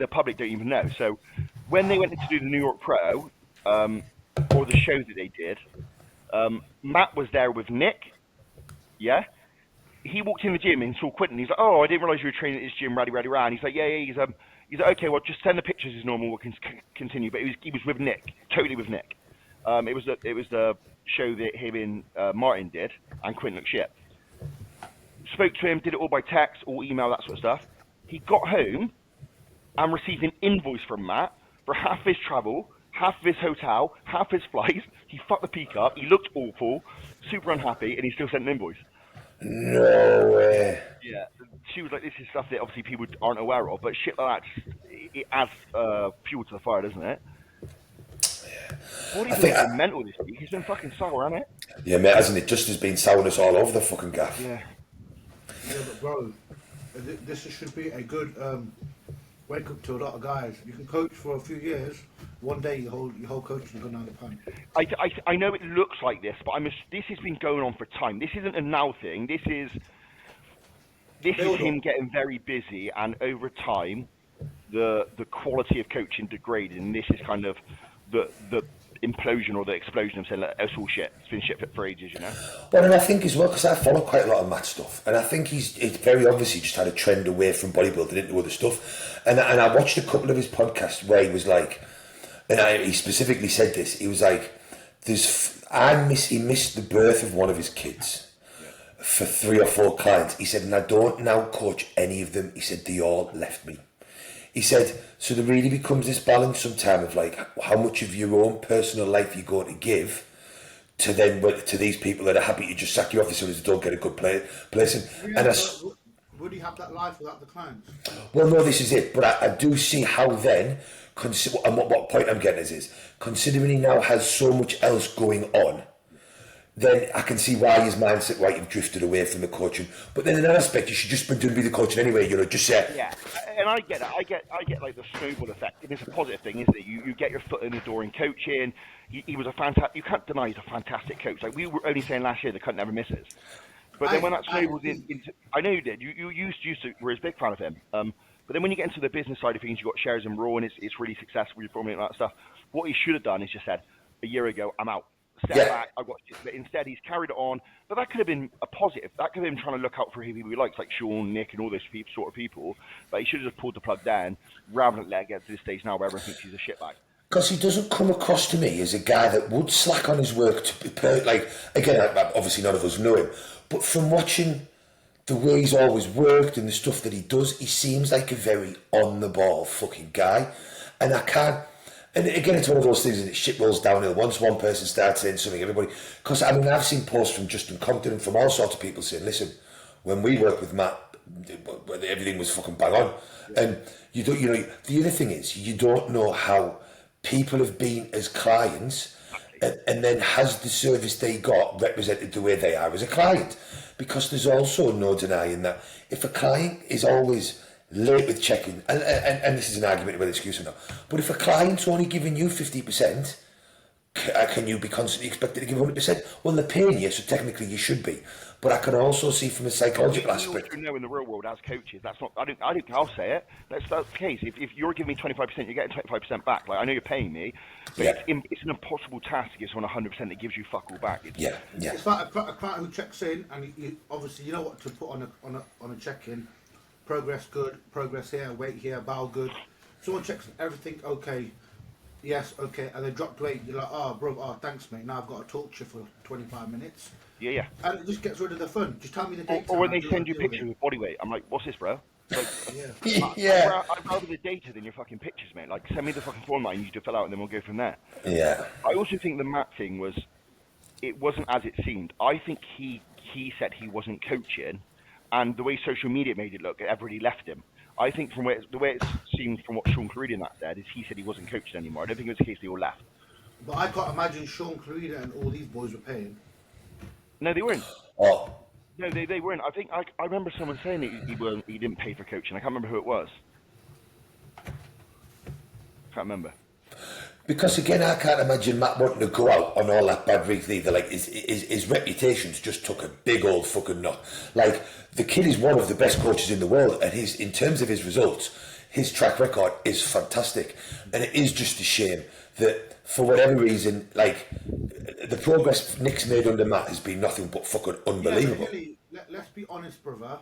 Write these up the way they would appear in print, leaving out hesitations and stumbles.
the public don't even know. So when they went to do the New York Pro, or the show that they did, Matt was there with Nick. Yeah. He walked in the gym and saw Quentin. He's like, "Oh, I didn't realize you were training at this gym, rally." And he's like, "Yeah." He's like, "Okay, well, just send the pictures as normal. We can continue." But he was with Nick, totally with Nick. It was the show that him and Martin did, and Quentin looked shit. Spoke to him, did it all by text, all email, that sort of stuff. He got home and received an invoice from Matt for half his travel, half of his hotel, half his flights. He fucked the peak up. He looked awful, super unhappy, and he still sent an invoice. No way. Yeah, she was like, "This is stuff that obviously people aren't aware of, but shit like that, it adds fuel to the fire, doesn't it?" Yeah. Bodybuilding's been mental this week. He's been fucking sour, hasn't it? Yeah, mate, hasn't it? Just has been sourness all over the fucking gaff. Yeah. Yeah, but bro, this should be a good wake up to a lot of guys. You can coach for a few years. One day your whole coaching will go down the pan. I know it looks like this, but this has been going on for time. This isn't a now thing. This is him getting very busy, and over time, the quality of coaching degraded. And this is kind of the implosion or the explosion of saying, "It's all shit. It's been shit for ages," you know. Well, and I think as well, because I follow quite a lot of Matt stuff, and I think it's very obviously just had a trend away from bodybuilding into other stuff. And I watched a couple of his podcasts where he was like, he specifically said this. He was like, he missed the birth of one of his kids for 3 or 4 clients. He said, and I don't now coach any of them. He said, they all left me. He said, so there really becomes this balance sometime of like how much of your own personal life you're going to give to these people that are happy to just sack you off as soon as they don't get a good placing. Yeah, and would he have that life without the clients? Well, no, this is it. But I do see how then, and what point I'm getting is considering he now has so much else going on, then I can see why his mindset, why you've drifted away from the coaching. But then in that aspect, you should just be doing the coaching anyway, you know, just say. Yeah, and I get it. I get like the snowball effect. And it's a positive thing, isn't it? You get your foot in the door in coaching. He was a fantastic, you can't deny he's a fantastic coach. Like we were only saying last year, the cunt never misses. But then when that snowballed into, I know you did. You used to, were a big fan of him. But then when you get into the business side of things, you've got shares in Raw, and it's really successful. You're formulating that stuff. What he should have done is just said, a year ago, I'm out. Step back, I've got shit. But instead, he's carried it on. But that could have been a positive. That could have been trying to look out for people he likes, like Sean, Nick, and all those sort of people. But he should have just pulled the plug down rather than let it get to this stage now where everyone thinks he's a shitbag. Because he doesn't come across to me as a guy that would slack on his work to prepare. Like, again, obviously none of us know him, but from watching the way he's always worked and the stuff that he does, he seems like a very on-the-ball fucking guy. And I can't. And again, it's one of those things that shit rolls downhill. Once one person starts saying something, everybody. Because I mean, I've seen posts from Justin Compton and from all sorts of people saying, "Listen, when we worked with Matt, everything was fucking bang on." And you don't, you know, the other thing is you don't know how people have been as clients, and then has the service they got represented the way they are as a client? Because there's also no denying that if a client is always late with checking, and this is an argument about excuse or not, but if a client's only giving you 50%, can you be constantly expected to give 100%? Well, they're paying you, so technically you should be. But I can also see from a psychological aspect. You know, in the real world, as coaches, that's not. I don't. I'll say it. That's the case. If you're giving me 25%, you're getting 25% back. Like I know you're paying me, but it's an impossible task to give someone 100% that gives you fuck all back. It's like a client who checks in, and you obviously you know what to put on a check-in. Progress good, progress here, weight here, bowel good. Someone checks everything okay, yes, okay, and they dropped weight. You're like, oh, bro, thanks, mate. Now I've got to talk to you for 25 minutes. Yeah. And it just gets rid of the fun. Just tell me the date. Or when they send you pictures with body weight, I'm like, what's this, bro? Like, I'd rather the data than your fucking pictures, mate. Like, send me the fucking form line you need to fill out, and then we'll go from there. Yeah. I also think the Matt thing it wasn't as it seemed. I think he said he wasn't coaching. And the way social media made it look, everybody left him. I think the way it seemed from what Sean Clarida and that said is he said he wasn't coaching anymore. I don't think it was the case they all left. But I can't imagine Sean Clarida and all these boys were paying. No, they weren't. Oh. No, they weren't. I think I remember someone saying that he didn't pay for coaching. I can't remember who it was. Can't remember. Because again, I can't imagine Matt wanting to go out on all that bad reeks either. Like his reputation's just took a big old fucking knock. Like the kid is one of the best coaches in the world, and in terms of his results, his track record is fantastic, and it is just a shame that for whatever reason, like the progress Nick's made under Matt has been nothing but fucking unbelievable. Yeah, Hilly, let's be honest, brother.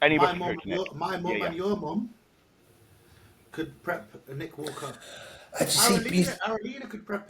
Anybody My can mum, coach Nick. my mum Yeah, and your mum could prep a Nick Walker. I just see, Aralina could prep.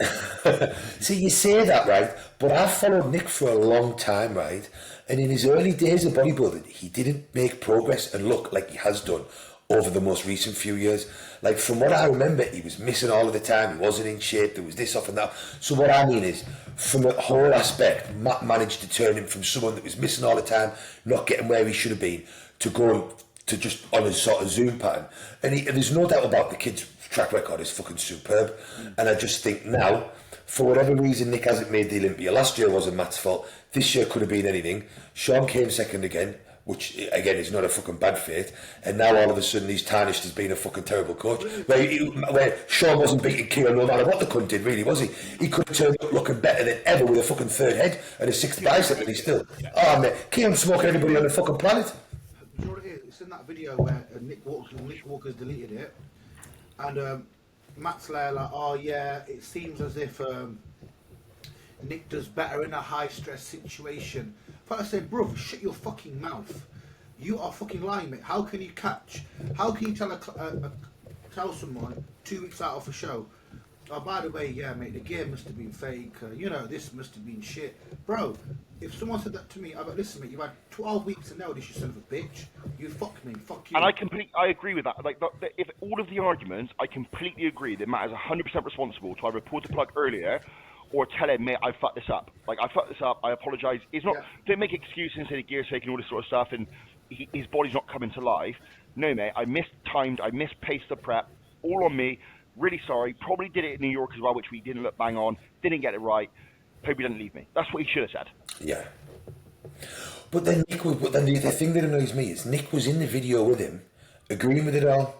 see, you say that, right? But I've followed Nick for a long time, right? And in his early days of bodybuilding, he didn't make progress and look like he has done over the most recent few years. Like, from what I remember, he was missing all of the time. He wasn't in shape. There was this off and that. So what I mean is, from a whole aspect, Matt managed to turn him from someone that was missing all the time, not getting where he should have been, to going to just on a sort of Zoom pattern. And there's no doubt about the kid's track record is fucking superb. And I just think now, for whatever reason, Nick hasn't made the Olympia. Last year wasn't Matt's fault. This year could have been anything. Sean came second again, which again is not a fucking bad fate. And now all of a sudden he's tarnished as being a fucking terrible coach. Where Sean wasn't beating Kieran no matter what the cunt did, really, was he? He could have turned up looking better than ever with a fucking third head and a sixth bicep, and he's still. Oh man, Kieran's smoking everybody on the fucking planet. You know what it is? It's in that video where Nick Walker's deleted it, and Matt's there like, oh yeah, it seems as if Nick does better in a high stress situation. But I said, bro, shut your fucking mouth. You are fucking lying, mate. How can you tell someone 2 weeks out of a show, oh, by the way, yeah, mate, the gear must have been fake, this must have been shit. Bro, if someone said that to me, I'd be like, listen, mate, you've had 12 weeks to know this, you son of a bitch. You fuck me, fuck you. And I agree with that. Like, if all of the arguments, I completely agree that Matt is 100% responsible to either pull the plug earlier or tell him, mate, I fucked this up. Like, I fucked this up, I apologise. It's not, don't make excuses and say the gear's fake and all this sort of stuff and his body's not coming to life. No, mate, I mistimed, I mispaced the prep, all on me. Really sorry. Probably did it in New York as well, which we didn't look bang on. Didn't get it right. Hope you didn't leave me. That's what he should have said. Yeah. But then the thing that annoys me is Nick was in the video with him, agreeing with it all.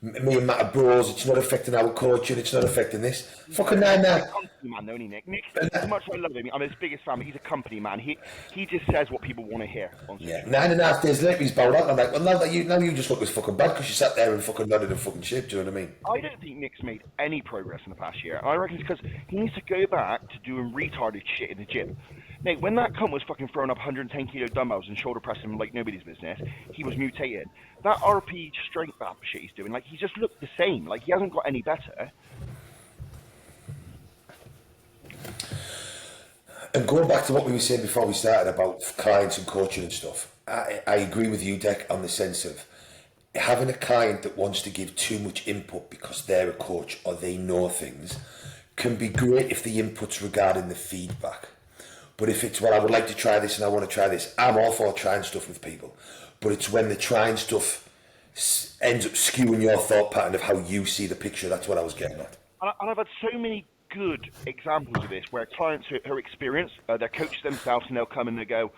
Me and Matt are bros. It's not affecting our coaching. It's not affecting this. Fucking nah. He's a company man, don't he, Nick? Nick, as much as I love him, I'm his biggest fan, but he's a company man. He just says what people want to hear. Yeah. 9.5 days later, he's bowed out. I'm like, well, now you just look as fucking bad because you sat there and fucking nodded and fucking shit. Do you know what I mean? I don't think Nick's made any progress in the past year. I reckon it's because he needs to go back to doing retarded shit in the gym. Mate, when that cunt was fucking throwing up 110 kilo dumbbells and shoulder pressing like nobody's business, he was mutating. That RP strength up shit he's doing, like, he just looked the same. Like, he hasn't got any better. And going back to what we were saying before we started about clients and coaching and stuff, I agree with you, Dec, on the sense of having a client that wants to give too much input because they're a coach or they know things can be great if the input's regarding the feedback. But if it's, well, I would like to try this and I want to try this, I'm all for trying stuff with people. But it's when the trying stuff ends up skewing your thought pattern of how you see the picture. That's what I was getting at. And I've had so many good examples of this where clients who are experienced, they're coaches themselves and they'll come and they go,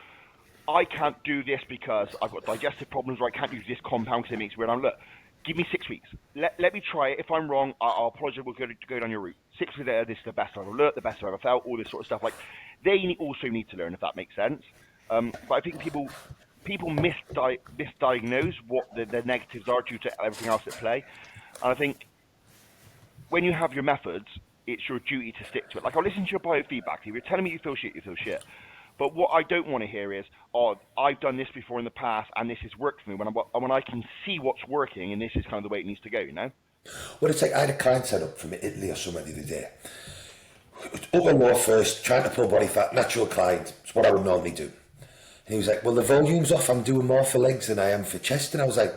I can't do this because I've got digestive problems, or I can't use this compound because it makes me weird. Look, give me 6 weeks. Let me try it. If I'm wrong, I'll apologize. We'll go down your route. 6 weeks later, this is the best I've ever learned, the best I've ever felt, all this sort of stuff. Like, they also need to learn, if that makes sense. But I think people misdiagnose what the negatives are due to everything else at play. And I think when you have your methods, it's your duty to stick to it. Like, I'll listen to your biofeedback. If you're telling me you feel shit, you feel shit. But what I don't want to hear is, oh, I've done this before in the past and this has worked for me, when I can see what's working and this is kind of the way it needs to go, you know? Well, it's like I had a client set up from Italy or somewhere the other day. Upper low first, trying to pull body fat, natural client. It's what I would normally do. And he was like, well, the volume's off. I'm doing more for legs than I am for chest. And I was like,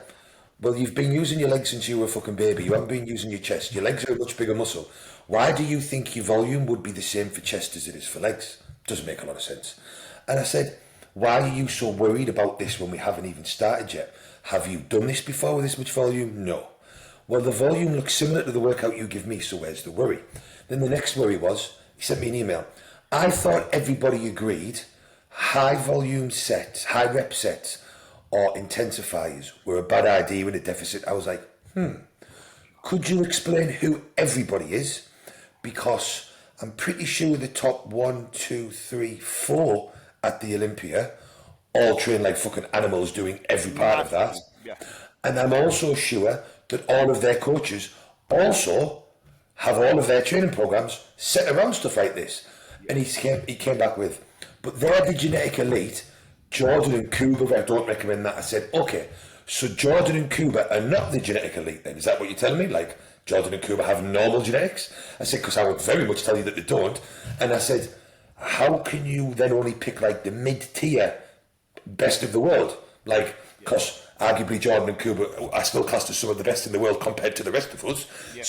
well, you've been using your legs since you were a fucking baby. You haven't been using your chest. Your legs are a much bigger muscle. Why do you think your volume would be the same for chest as it is for legs? Doesn't make a lot of sense. And I said, why are you so worried about this when we haven't even started yet? Have you done this before with this much volume? No. Well, the volume looks similar to the workout you give me, so where's the worry? Then the next worry was, he sent me an email. I thought everybody agreed high volume sets, high rep sets, or intensifiers were a bad idea in a deficit. I was like, could you explain who everybody is? Because I'm pretty sure the top 1, 2, 3, 4 at the Olympia all train like fucking animals doing every part of that. Yeah. And I'm also sure that all of their coaches also have all of their training programs set around stuff like this. And he came back with, but they're the genetic elite. Jordan and Kuba, I don't recommend that. I said, okay, so Jordan and Kuba are not the genetic elite then. Is that what you're telling me? Like, Jordan and Kuba have normal genetics? I said, because I would very much tell you that they don't. And I said, how can you then only pick like the mid-tier best of the world? Like, because arguably Jordan and Kuba are still classed as some of the best in the world compared to the rest of us. Yeah.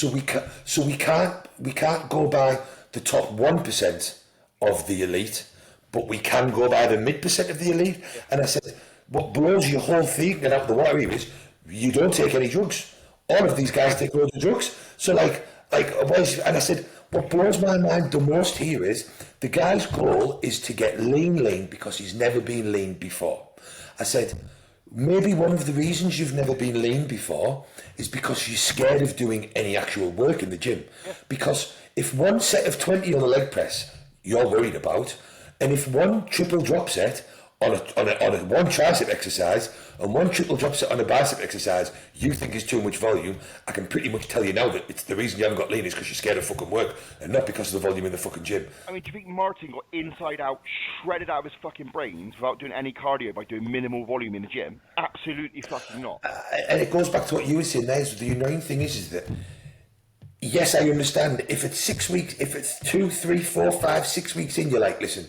So we can't go by the top 1% of the elite, but we can go by the mid% of the elite. Yeah. And I said, what blows your whole thing out of the water is you don't take any drugs. All of these guys take loads of drugs. So and I said, what blows my mind the most here is the guy's goal is to get lean because he's never been lean before. I said, maybe one of the reasons you've never been lean before is because you're scared of doing any actual work in the gym. Yeah. Because if one set of 20 on a leg press you're worried about, and if one triple drop set on a one tricep exercise and one triple drop set on a bicep exercise you think is too much volume, I can pretty much tell you now that it's the reason you haven't got lean is because you're scared of fucking work and not because of the volume in the fucking gym. I mean, do you think Martin got inside out, shredded out of his fucking brains without doing any cardio by doing minimal volume in the gym? Absolutely fucking not. And it goes back to what you were saying there. The annoying thing is that yes, I understand if it's 6 weeks, if it's 2, 3, 4, 5, 6 weeks in, you're like, listen,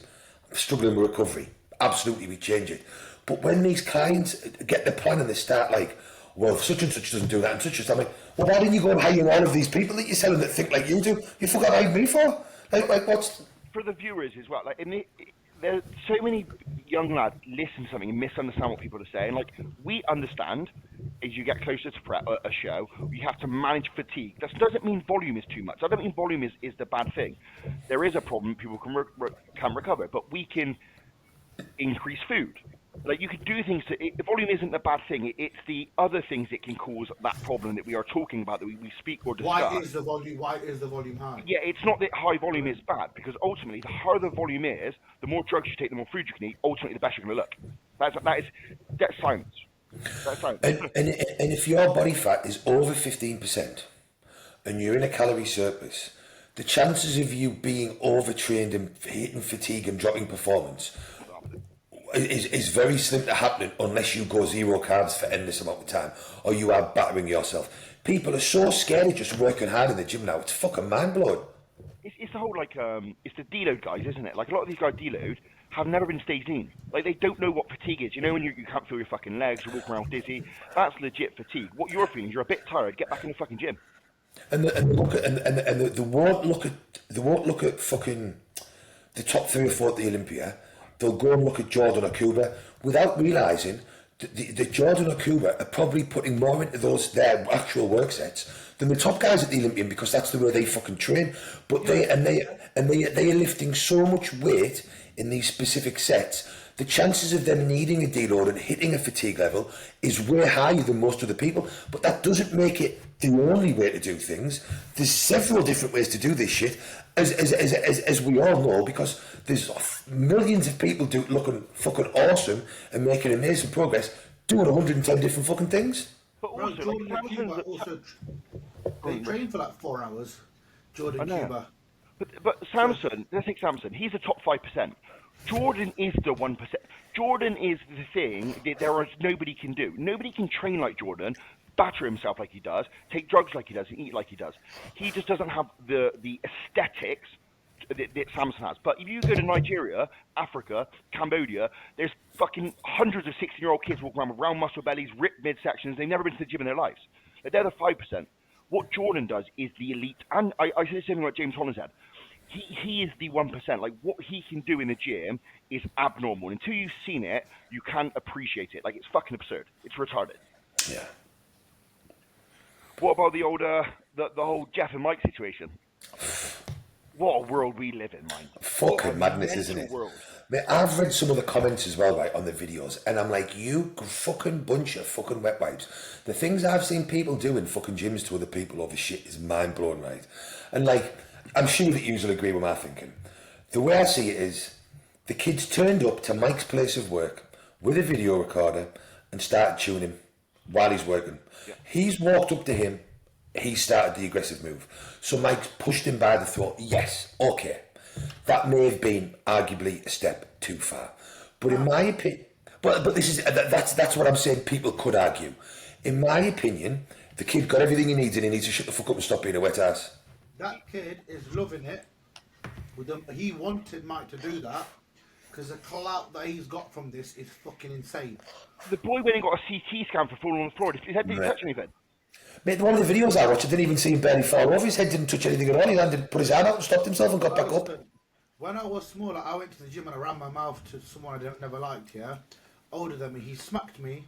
I'm struggling with recovery. Absolutely, we change it. But when these clients get the plan and they start like, well, such and such doesn't do that and such and such, I'm like, well, why didn't you go and hire all of these people that you're selling that think like you do? You forgot to hire me for? Like what's... For the viewers as well, like, there's so many young lads listen to something and misunderstand what people are saying. Like, we understand as you get closer to a show, you have to manage fatigue. That doesn't mean volume is too much. I don't mean volume is the bad thing. There is a problem, people can recover, but we can increase food. Like, you could do things the volume isn't a bad thing. It's the other things that can cause that problem that we are talking about, that we speak or discuss. Why is the volume high? Yeah, it's not that high volume is bad, because ultimately the higher the volume is, the more drugs you take, the more food you can eat, ultimately the better you're going to look. That's science. That's science. And if your body fat is over 15% and you're in a calorie surplus, the chances of you being overtrained and hitting fatigue and dropping performance is very slim to happening unless you go zero carbs for endless amount of time or you are battering yourself. People are so scared of just working hard in the gym now. It's fucking mind-blowing. It's the whole, like, it's the deload guys, isn't it? Like, a lot of these guys deload have never been stage lean. Like, they don't know what fatigue is. You know when you can't feel your fucking legs, you walk around dizzy? That's legit fatigue. What you're feeling is you're a bit tired. Get back in the fucking gym. And they won't look at fucking the top 3 or 4 at the Olympia. They'll go and look at Jordan or Kuba without realising that the Jordan or Kuba are probably putting more into their actual work sets than the top guys at the Olympian, because that's the way they fucking train. But they are lifting so much weight in these specific sets. The chances of them needing a deload and hitting a fatigue level is way higher than most other people. But that doesn't make it the only way to do things. There's several different ways to do this shit, as we all know, because there's millions of people looking fucking awesome and making amazing progress, doing 110 different fucking things. But also, they train for like 4 hours. Jordan, Cuba. But Samson, let's take Samson. He's the top 5%. Jordan is the 1%. Jordan is the thing that nobody can do. Nobody can train like Jordan, batter himself like he does, take drugs like he does, and eat like he does. He just doesn't have the aesthetics that Samson has. But if you go to Nigeria, Africa, Cambodia, there's fucking hundreds of 16-year-old kids walking around with round muscle bellies, ripped midsections. They've never been to the gym in their lives. Like, they're the 5%. What Jordan does is the elite. And I say the same thing like James Holland said. He is the 1%. Like, what he can do in the gym is abnormal. Until you've seen it, you can't appreciate it. Like, it's fucking absurd. It's retarded. Yeah. What about the whole Jeff and Mike situation? What a world we live in, man. Fucking madness, isn't it? World. Mate, I've read some of the comments as well, right, on the videos, and I'm like, you fucking bunch of fucking wet wipes. The things I've seen people do in fucking gyms to other people over shit is mind-blowing, right? And, like, I'm sure that you'll agree with my thinking. The way I see it is, the kids turned up to Mike's place of work with a video recorder and started tuning him while he's working. Yeah. He's walked up to him. He started the aggressive move. So Mike's pushed him by the throat. Yes, okay. That may have been arguably a step too far. But in my opinion, but this is that's what I'm saying. People could argue. In my opinion, the kid got everything he needs, and he needs to shut the fuck up and stop being a wet ass. That kid is loving it. With them, he wanted Mike to do that because the clout that he's got from this is fucking insane. The boy went and got a CT scan for falling on the floor. His head didn't touch anything. Mate, one of the videos I watched, I didn't even see him barely fall over. His head didn't touch anything at all. He landed, put his hand out and stopped himself and got back up. When I was smaller, I went to the gym and I ran my mouth to someone I never liked, yeah? Older than me. He smacked me.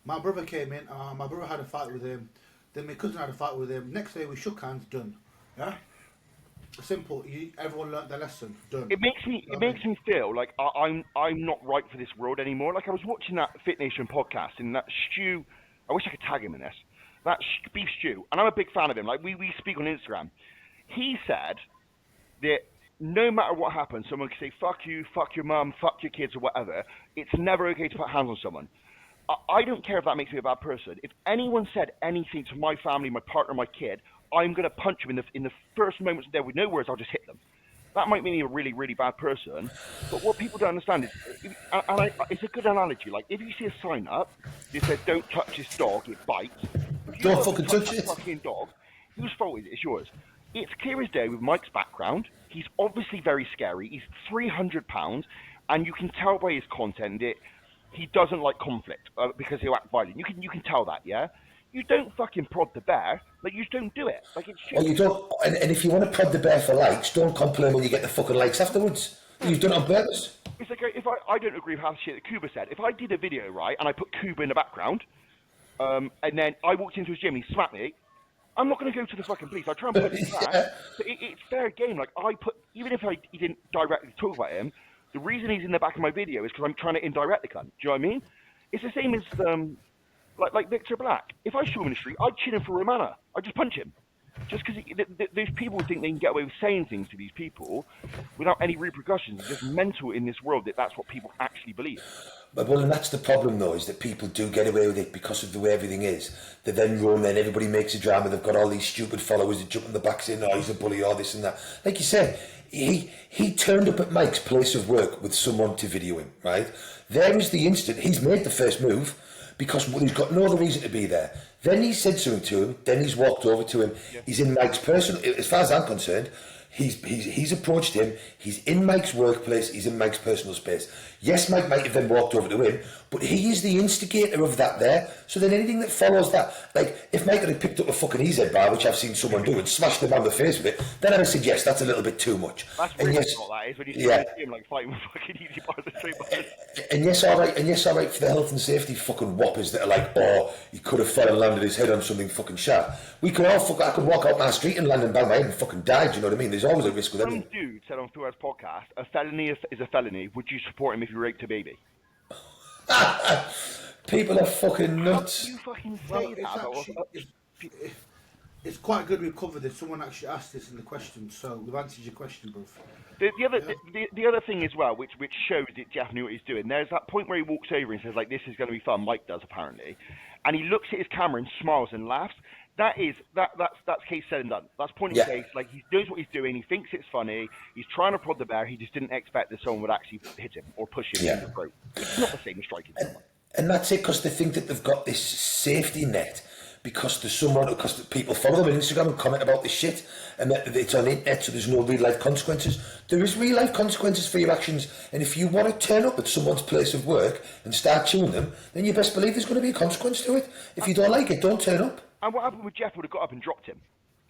My brother came in. My brother had a fight with him. Then my cousin had a fight with him. Next day we shook hands, done. Yeah? Simple. Everyone learnt their lesson, done. It makes me feel like I'm not right for this world anymore. Like I was watching that Fit Nation podcast and that Stu, I wish I could tag him in this. That beef stew, and I'm a big fan of him. Like we speak on Instagram. He said that no matter what happens, someone can say "fuck you," "fuck your mum," "fuck your kids," or whatever. It's never okay to put hands on someone. I don't care if that makes me a bad person. If anyone said anything to my family, my partner, my kid, I'm gonna punch him in the first moments there with no words. I'll just hit them. That might make me a really, really bad person. But what people don't understand is, it's a good analogy. Like if you see a sign up that says "Don't touch this dog, it bites." Don't fucking touch it. Fucking dog. Whose fault is it? It's yours. It's clear as day with Mike's background. He's obviously very scary. He's 300 pounds, and you can tell by his content that he doesn't like conflict because he'll act violent. You can tell that, yeah. You don't fucking prod the bear. Like you just don't do it. Like it's. Well, you don't. And if you want to prod the bear for likes, don't complain when you get the fucking likes afterwards. You've done it on purpose. It's like if I don't agree with half the shit that Cuba said. If I did a video right and I put Cuba in the background. And then I walked into his gym, he smacked me. I'm not going to go to the fucking police. I try and put him back. But it's fair game. Like even if he didn't directly talk about him, the reason he's in the back of my video is because I'm trying to indirect the cunt. Do you know what I mean? It's the same as like Victor Black. If I saw him in the street, I'd chin him for Romana. I'd just punch him. Just because those people think they can get away with saying things to these people without any repercussions. It's just mental in this world that's what people actually believe. Well, and that's the problem, though, is that people do get away with it because of the way everything is. They then run, then everybody makes a drama. They've got all these stupid followers that jump in the back saying, "Oh, he's a bully," all this and that. Like you said, he turned up at Mike's place of work with someone to video him, right? There is the instant. He's made the first move because he's got no other reason to be there. Then he said something to him. Then he's walked over to him. Yeah. He's in Mike's personal. As far as I'm concerned, he's approached him. He's in Mike's workplace. He's in Mike's personal space. Yes, Mike might have then walked over to him, but he is the instigator of that there. So then anything that follows that, like if Mike had picked up a fucking EZ bar, which I've seen someone do, and smashed him on the face with it, then I'd have said yes, that's a little bit too much. That's really yes, what that is when you see him like fighting with fucking easy bars and straight bars. And yes, all right for the health and safety fucking whoppers that are like, oh, he could have fell and landed his head on something fucking sharp. We could all I could walk out my street and land and bang my head and fucking die. Do you know what I mean? There's always a risk with Some everything. dude said on Fuad's podcast, a felony is a felony. Would you support him if you raped a baby? People are fucking nuts. How do you fucking say It's quite good we've covered this. Someone actually asked this in the question, so we've answered your question, bro. The other thing as well, which shows that Jeff knew what he's doing, there's that point where he walks over and says, like, "This is going to be fun." Mike does, apparently. And he looks at his camera and smiles and laughs. That's case said and done. That's point in case. Like, he knows what he's doing. He thinks it's funny. He's trying to prod the bear. He just didn't expect that someone would actually hit him or push him in the throat. It's not the same as striking someone. And that's it, because they think that they've got this safety net because people follow them on Instagram and comment about this shit, and that it's on the internet, so there's no real life consequences. There is real life consequences for your actions, and if you want to turn up at someone's place of work and start chewing them, then you best believe there's going to be a consequence to it. If you don't like it, don't turn up. And what happened with Jeff would have got up and dropped him.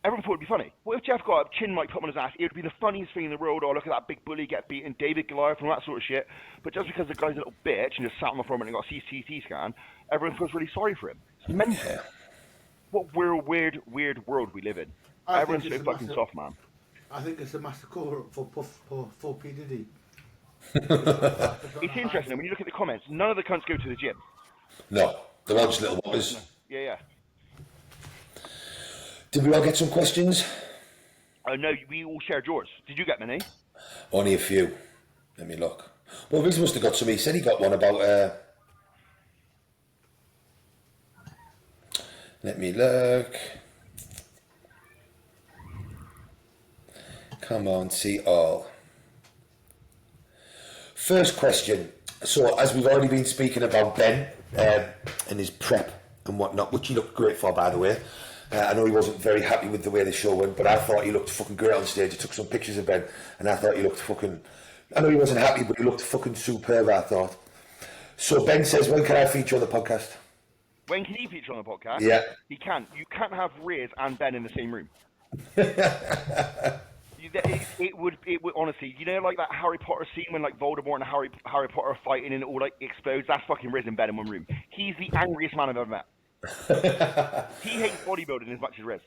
Everyone thought it would be funny. What if Jeff got up, chin might put him on his ass, it would be the funniest thing in the world. Oh, look at that big bully get beaten, David Goliath and all that sort of shit. But just because the guy's a little bitch and just sat on the front and got a CCT scan, everyone feels really sorry for him. It's mental. Yeah. What weird world we live in. Everyone's so fucking soft, man. I think it's a massacre for P. Diddy. It's interesting, when you look at the comments, none of the cunts go to the gym. No, they're all just little whoppers. Yeah. Did we all get some questions? No, we all shared yours. Did you get many? Only a few. Let me look. Well, Riz must have got some. He said he got one about... Let me look. Come on, see all. First question. So, as we've already been speaking about Ben and his prep and whatnot, which he looked great for, by the way. I know he wasn't very happy with the way the show went, but I thought he looked fucking great on stage. I took some pictures of Ben, and I thought he looked fucking... I know he wasn't happy, but he looked fucking superb, I thought. So Ben says, when can I feature on the podcast? When can he feature on the podcast? Yeah. He can. You can't have Riz and Ben in the same room. It would honestly, you know, like that Harry Potter scene when like Voldemort and Harry Potter are fighting and it all like explodes. That's fucking Riz and Ben in one room. He's the angriest man I've ever met. He hates bodybuilding as much as Riz.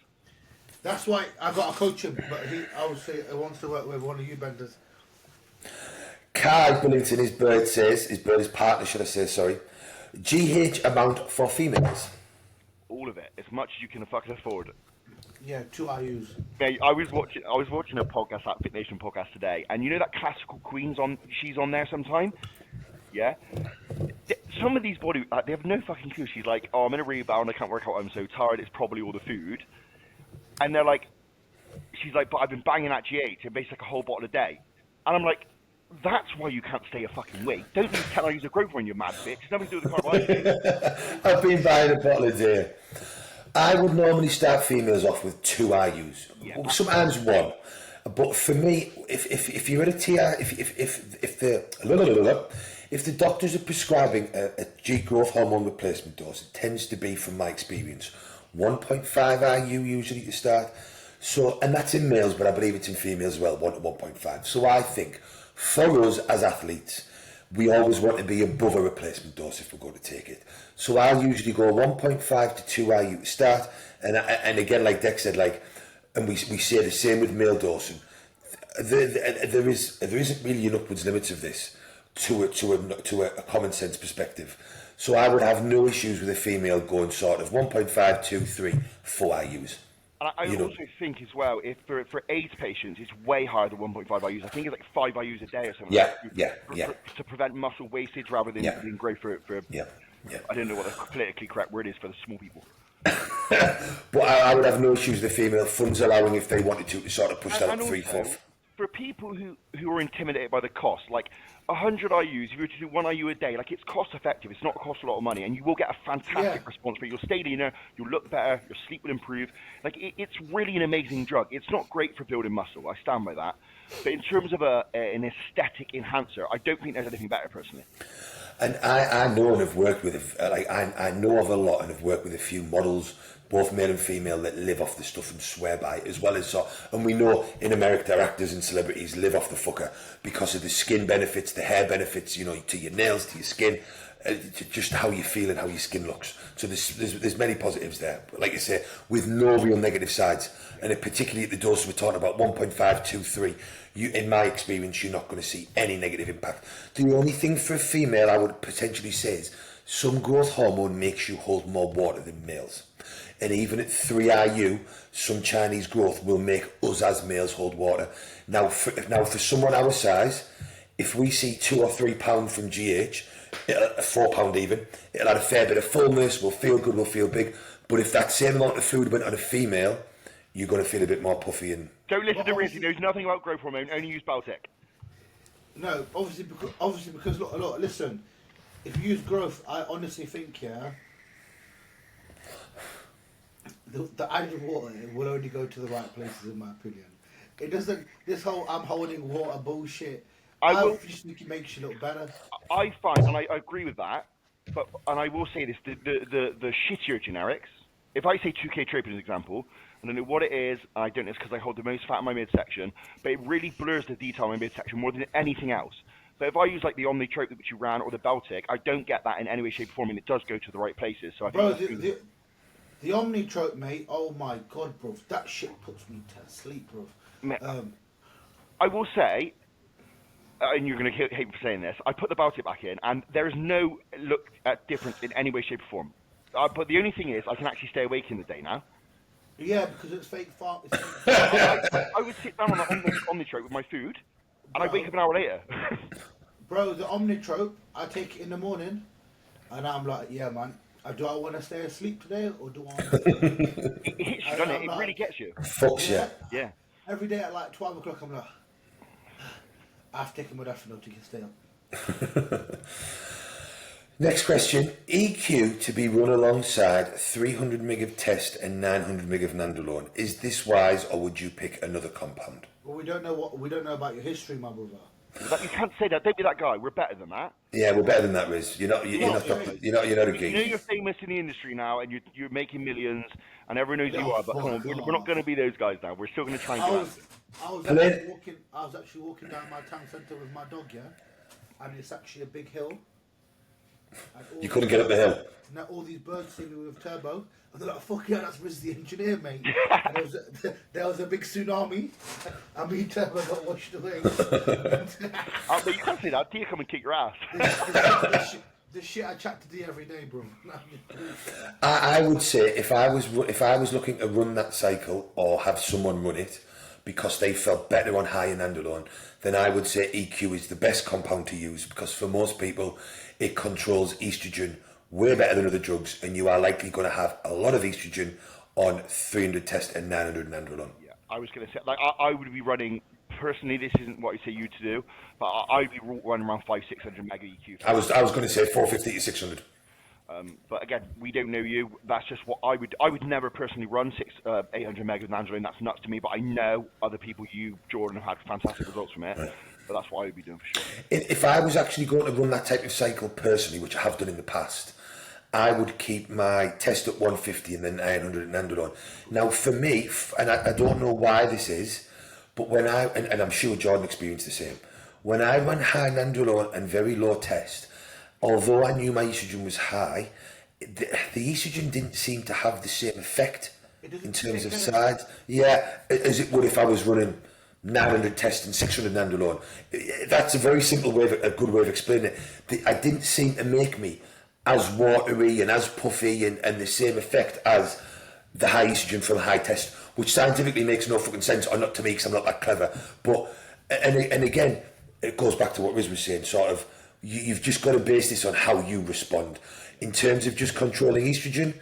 That's why I got to coach him, but he obviously wants to work with one of you benders. Kai Billington, his partner, should I say, sorry. GH amount for females? All of it, as much as you can fucking afford. Yeah, 2 IUs. Yeah, I was watching a podcast, that Fit Nation podcast today, and you know that Classical Queen's on? She's on there sometime. Yeah. Some of these they have no fucking clue. She's like, oh, I'm in a rebound, I can't work out, I'm so tired. It's probably all the food. And they're like, she's like, but I've been banging that GH and basically like a whole bottle a day. And I'm like, that's why you can't stay a fucking weight. Don't use calories of growth when you're mad, bitch. Nothing to do with the carbohydrates. I've been buying a bottle a day. I would normally start females off with 2 IUs, sometimes 1. But for me, if you're at a TR, if the doctors are prescribing a G growth hormone replacement dose, it tends to be, from my experience, 1.5 IU usually to start. So, and that's in males, but I believe it's in females as well, 1 to 1.5. So I think for us as athletes, we always want to be above a replacement dose if we're going to take it. So I'll usually go 1.5 to 2 IU to start, and again, like Dex said, like, and we say the same with male dosing. There isn't really an upwards limit of this to a common sense perspective. So I would have no issues with a female going sort of 1.5, 2, 3, 4 IUs. And I also think as well, if for AIDS patients, it's way higher than 1.5 IUs. I think it's like 5 IUs a day or something. To prevent muscle wastage rather than growth for I don't know what the politically correct word is for the small people. But I would have no issues with the female funds allowing, if they wanted to sort of push that up 3, 4. For people who are intimidated by the cost, like 100 IUs, if you were to do 1 IU a day, like, it's cost effective. It's not cost a lot of money, and you will get a fantastic response. But you'll stay leaner, you'll look better, your sleep will improve. Like, it's really an amazing drug. It's not great for building muscle. I stand by that. But in terms of an aesthetic enhancer, I don't think there's anything better, personally. And I know and have worked with, I know of a lot and have worked with a few models, both male and female, that live off the stuff and swear by it, as well as so. And we know in America, actors and celebrities live off the fucker because of the skin benefits, the hair benefits, you know, to your nails, to your skin, to just how you feel and how your skin looks. So there's many positives there. But like I say, with no real negative sides, and particularly at the dose we're talking about, 1.5, 2, 3, in my experience, you're not going to see any negative impact. The only thing for a female I would potentially say is some growth hormone makes you hold more water than males. And even at 3 IU, some Chinese growth will make us as males hold water. Now for someone our size, if we see 2 or 3 pounds from GH, 4 pound even, it'll add a fair bit of fullness, we'll feel good, we'll feel big. But if that same amount of food went on a female, you're going to feel a bit more puffy. And don't listen to Riz, he knows nothing about growth hormone, only use Baltic. No, obviously because look, listen, if you use growth, I honestly think, the added water will only go to the right places, in my opinion. It doesn't, this whole I'm holding water bullshit, I just think it makes you look better. I find, and I agree with that, and I will say this, the shittier generics, if I say 2K Trope as an example, I don't know what it is, I don't know, it's because I hold the most fat in my midsection, but it really blurs the detail in my midsection more than anything else. But if I use like the Omnitrope which you ran, or the Baltic, I don't get that in any way, shape, or form, and it does go to the right places. So I think the Omnitrope, mate, oh my god, bro, that shit puts me to sleep, bro. I will say, and you're going to hate me for saying this, I put the Baltic back in, and there is no look at difference in any way, shape, or form. But the only thing is, I can actually stay awake in the day now. Yeah, because it's fake fart. I would sit down on the Omnitrope with my food, and I'd wake up an hour later. Bro, the Omnitrope, I take it in the morning, and I'm like, yeah, man, Do I want to stay asleep today, or do I? It hits you, doesn't it? It really gets you. Fucks Yeah. Yeah. Every day at like 12 o'clock, I'm like, I have to take my modafinil to stay up. Next question. EQ to be run alongside 300 mg of test and 900 mg of nandrolone. Is this wise, or would you pick another compound? Well, we don't know about your history, my brother. But you can't say that. Don't be that guy. We're better than that. Yeah, we're better than that, Riz. You're not a You know geek. you're famous in the industry now, and you're making millions, and everyone knows who you are. But come on, we're not going to be those guys now. We're still going to try and do that. I was actually walking down my town centre with my dog, yeah, and it's actually a big hill. You couldn't get up the hill. Now all these birds see me with turbo, and they're like, "Fuck yeah, that's Riz the engineer, mate." And there was a big tsunami, and me and Turbo got washed away. But you can't say that. Deer come and kick your ass. The shit I chat to D every day, bro. I would say if I was looking to run that cycle or have someone run it because they felt better on high nandrolone, then I would say EQ is the best compound to use, because for most people it controls estrogen way better than other drugs, and you are likely going to have a lot of estrogen on 300 test and 900 nandrolone. Yeah, I was going to say, like, I would be running, personally, this isn't what I say you to do, but I'd be running around 500-600 mega EQ. I was going to say 450 to 600. But again, we don't know you. That's just what I would never personally run 800 mega with nandrolone. That's nuts to me. But I know other people, you, Jordan, have had fantastic results from it. Right. But that's what I would be doing for sure. If I was actually going to run that type of cycle personally, which I have done in the past, I would keep my test at 150 and then 900 nandrolone. Now, for me, and I don't know why this is, but when and I'm sure Jordan experienced the same, when I ran high nandrolone and very low test, although I knew my estrogen was high, the estrogen didn't seem to have the same effect in terms of size. Yeah, as it would if I was running 900 test and 600 nandrolone. That's a very simple way, a good way of explaining it. I didn't seem to make me as watery and as puffy and the same effect as the high estrogen from high test, which scientifically makes no fucking sense, or not to me because I'm not that clever. But, and again, it goes back to what Riz was saying, sort of, you've just got to base this on how you respond. In terms of just controlling estrogen,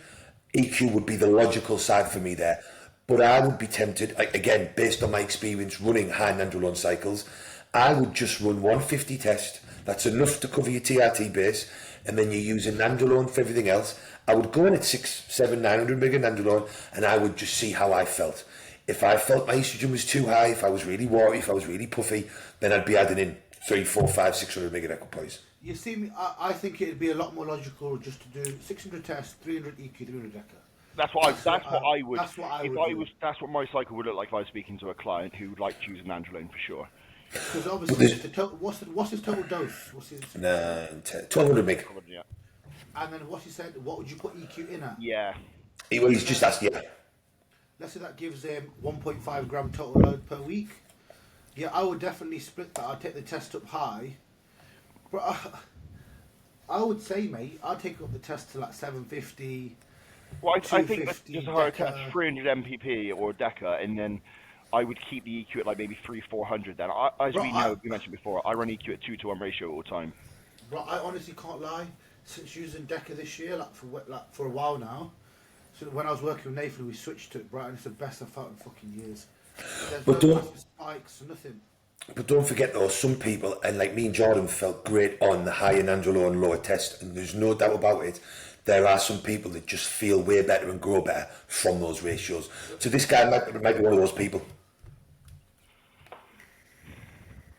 EQ would be the logical side for me there. But I would be tempted, again, based on my experience running high nandrolone cycles, I would just run 150 test. That's enough to cover your TRT base, and then you're using nandrolone for everything else. I would go in at 600, 700, 900 mg nandrolone, and I would just see how I felt. If I felt my estrogen was too high, if I was really watery, if I was really puffy, then I'd be adding in 300, 400, 500, 600 mg equipoise. You see me, I think it'd be a lot more logical just to do 600 tests, 300 EQ, 300 DECA. That's what I would. That's what I if would I do. was. That's what my cycle would look like if I was speaking to a client who would like to use an nandrolone for sure. Because obviously, what's his total dose? What's his 1200 mg. Yeah. And then what he said, what would you put EQ in at? Yeah. He's just asked, yeah. Let's say that gives him 1.5 gram total load per week. Yeah, I would definitely split that. I'd take the test up high. But I would say, mate, I'd take up the test to like 750. Well, I think that's just a hard DECA. test, 300 MPP or DECA, and then I would keep the EQ at like maybe 300-400 then. As we mentioned before, I run EQ at 2-to-1 ratio all the time. Bro, I honestly can't lie. Since using DECA this year, for a while now, so when I was working with Nathan, we switched to it, bro, and it's the best I've felt in fucking years. There's But no don't- massive spikes, nothing. But don't forget though, some people, and like me and Jordan, felt great on the higher nandrolone lower test, and there's no doubt about it. There are some people that just feel way better and grow better from those ratios. So this guy might be one of those people.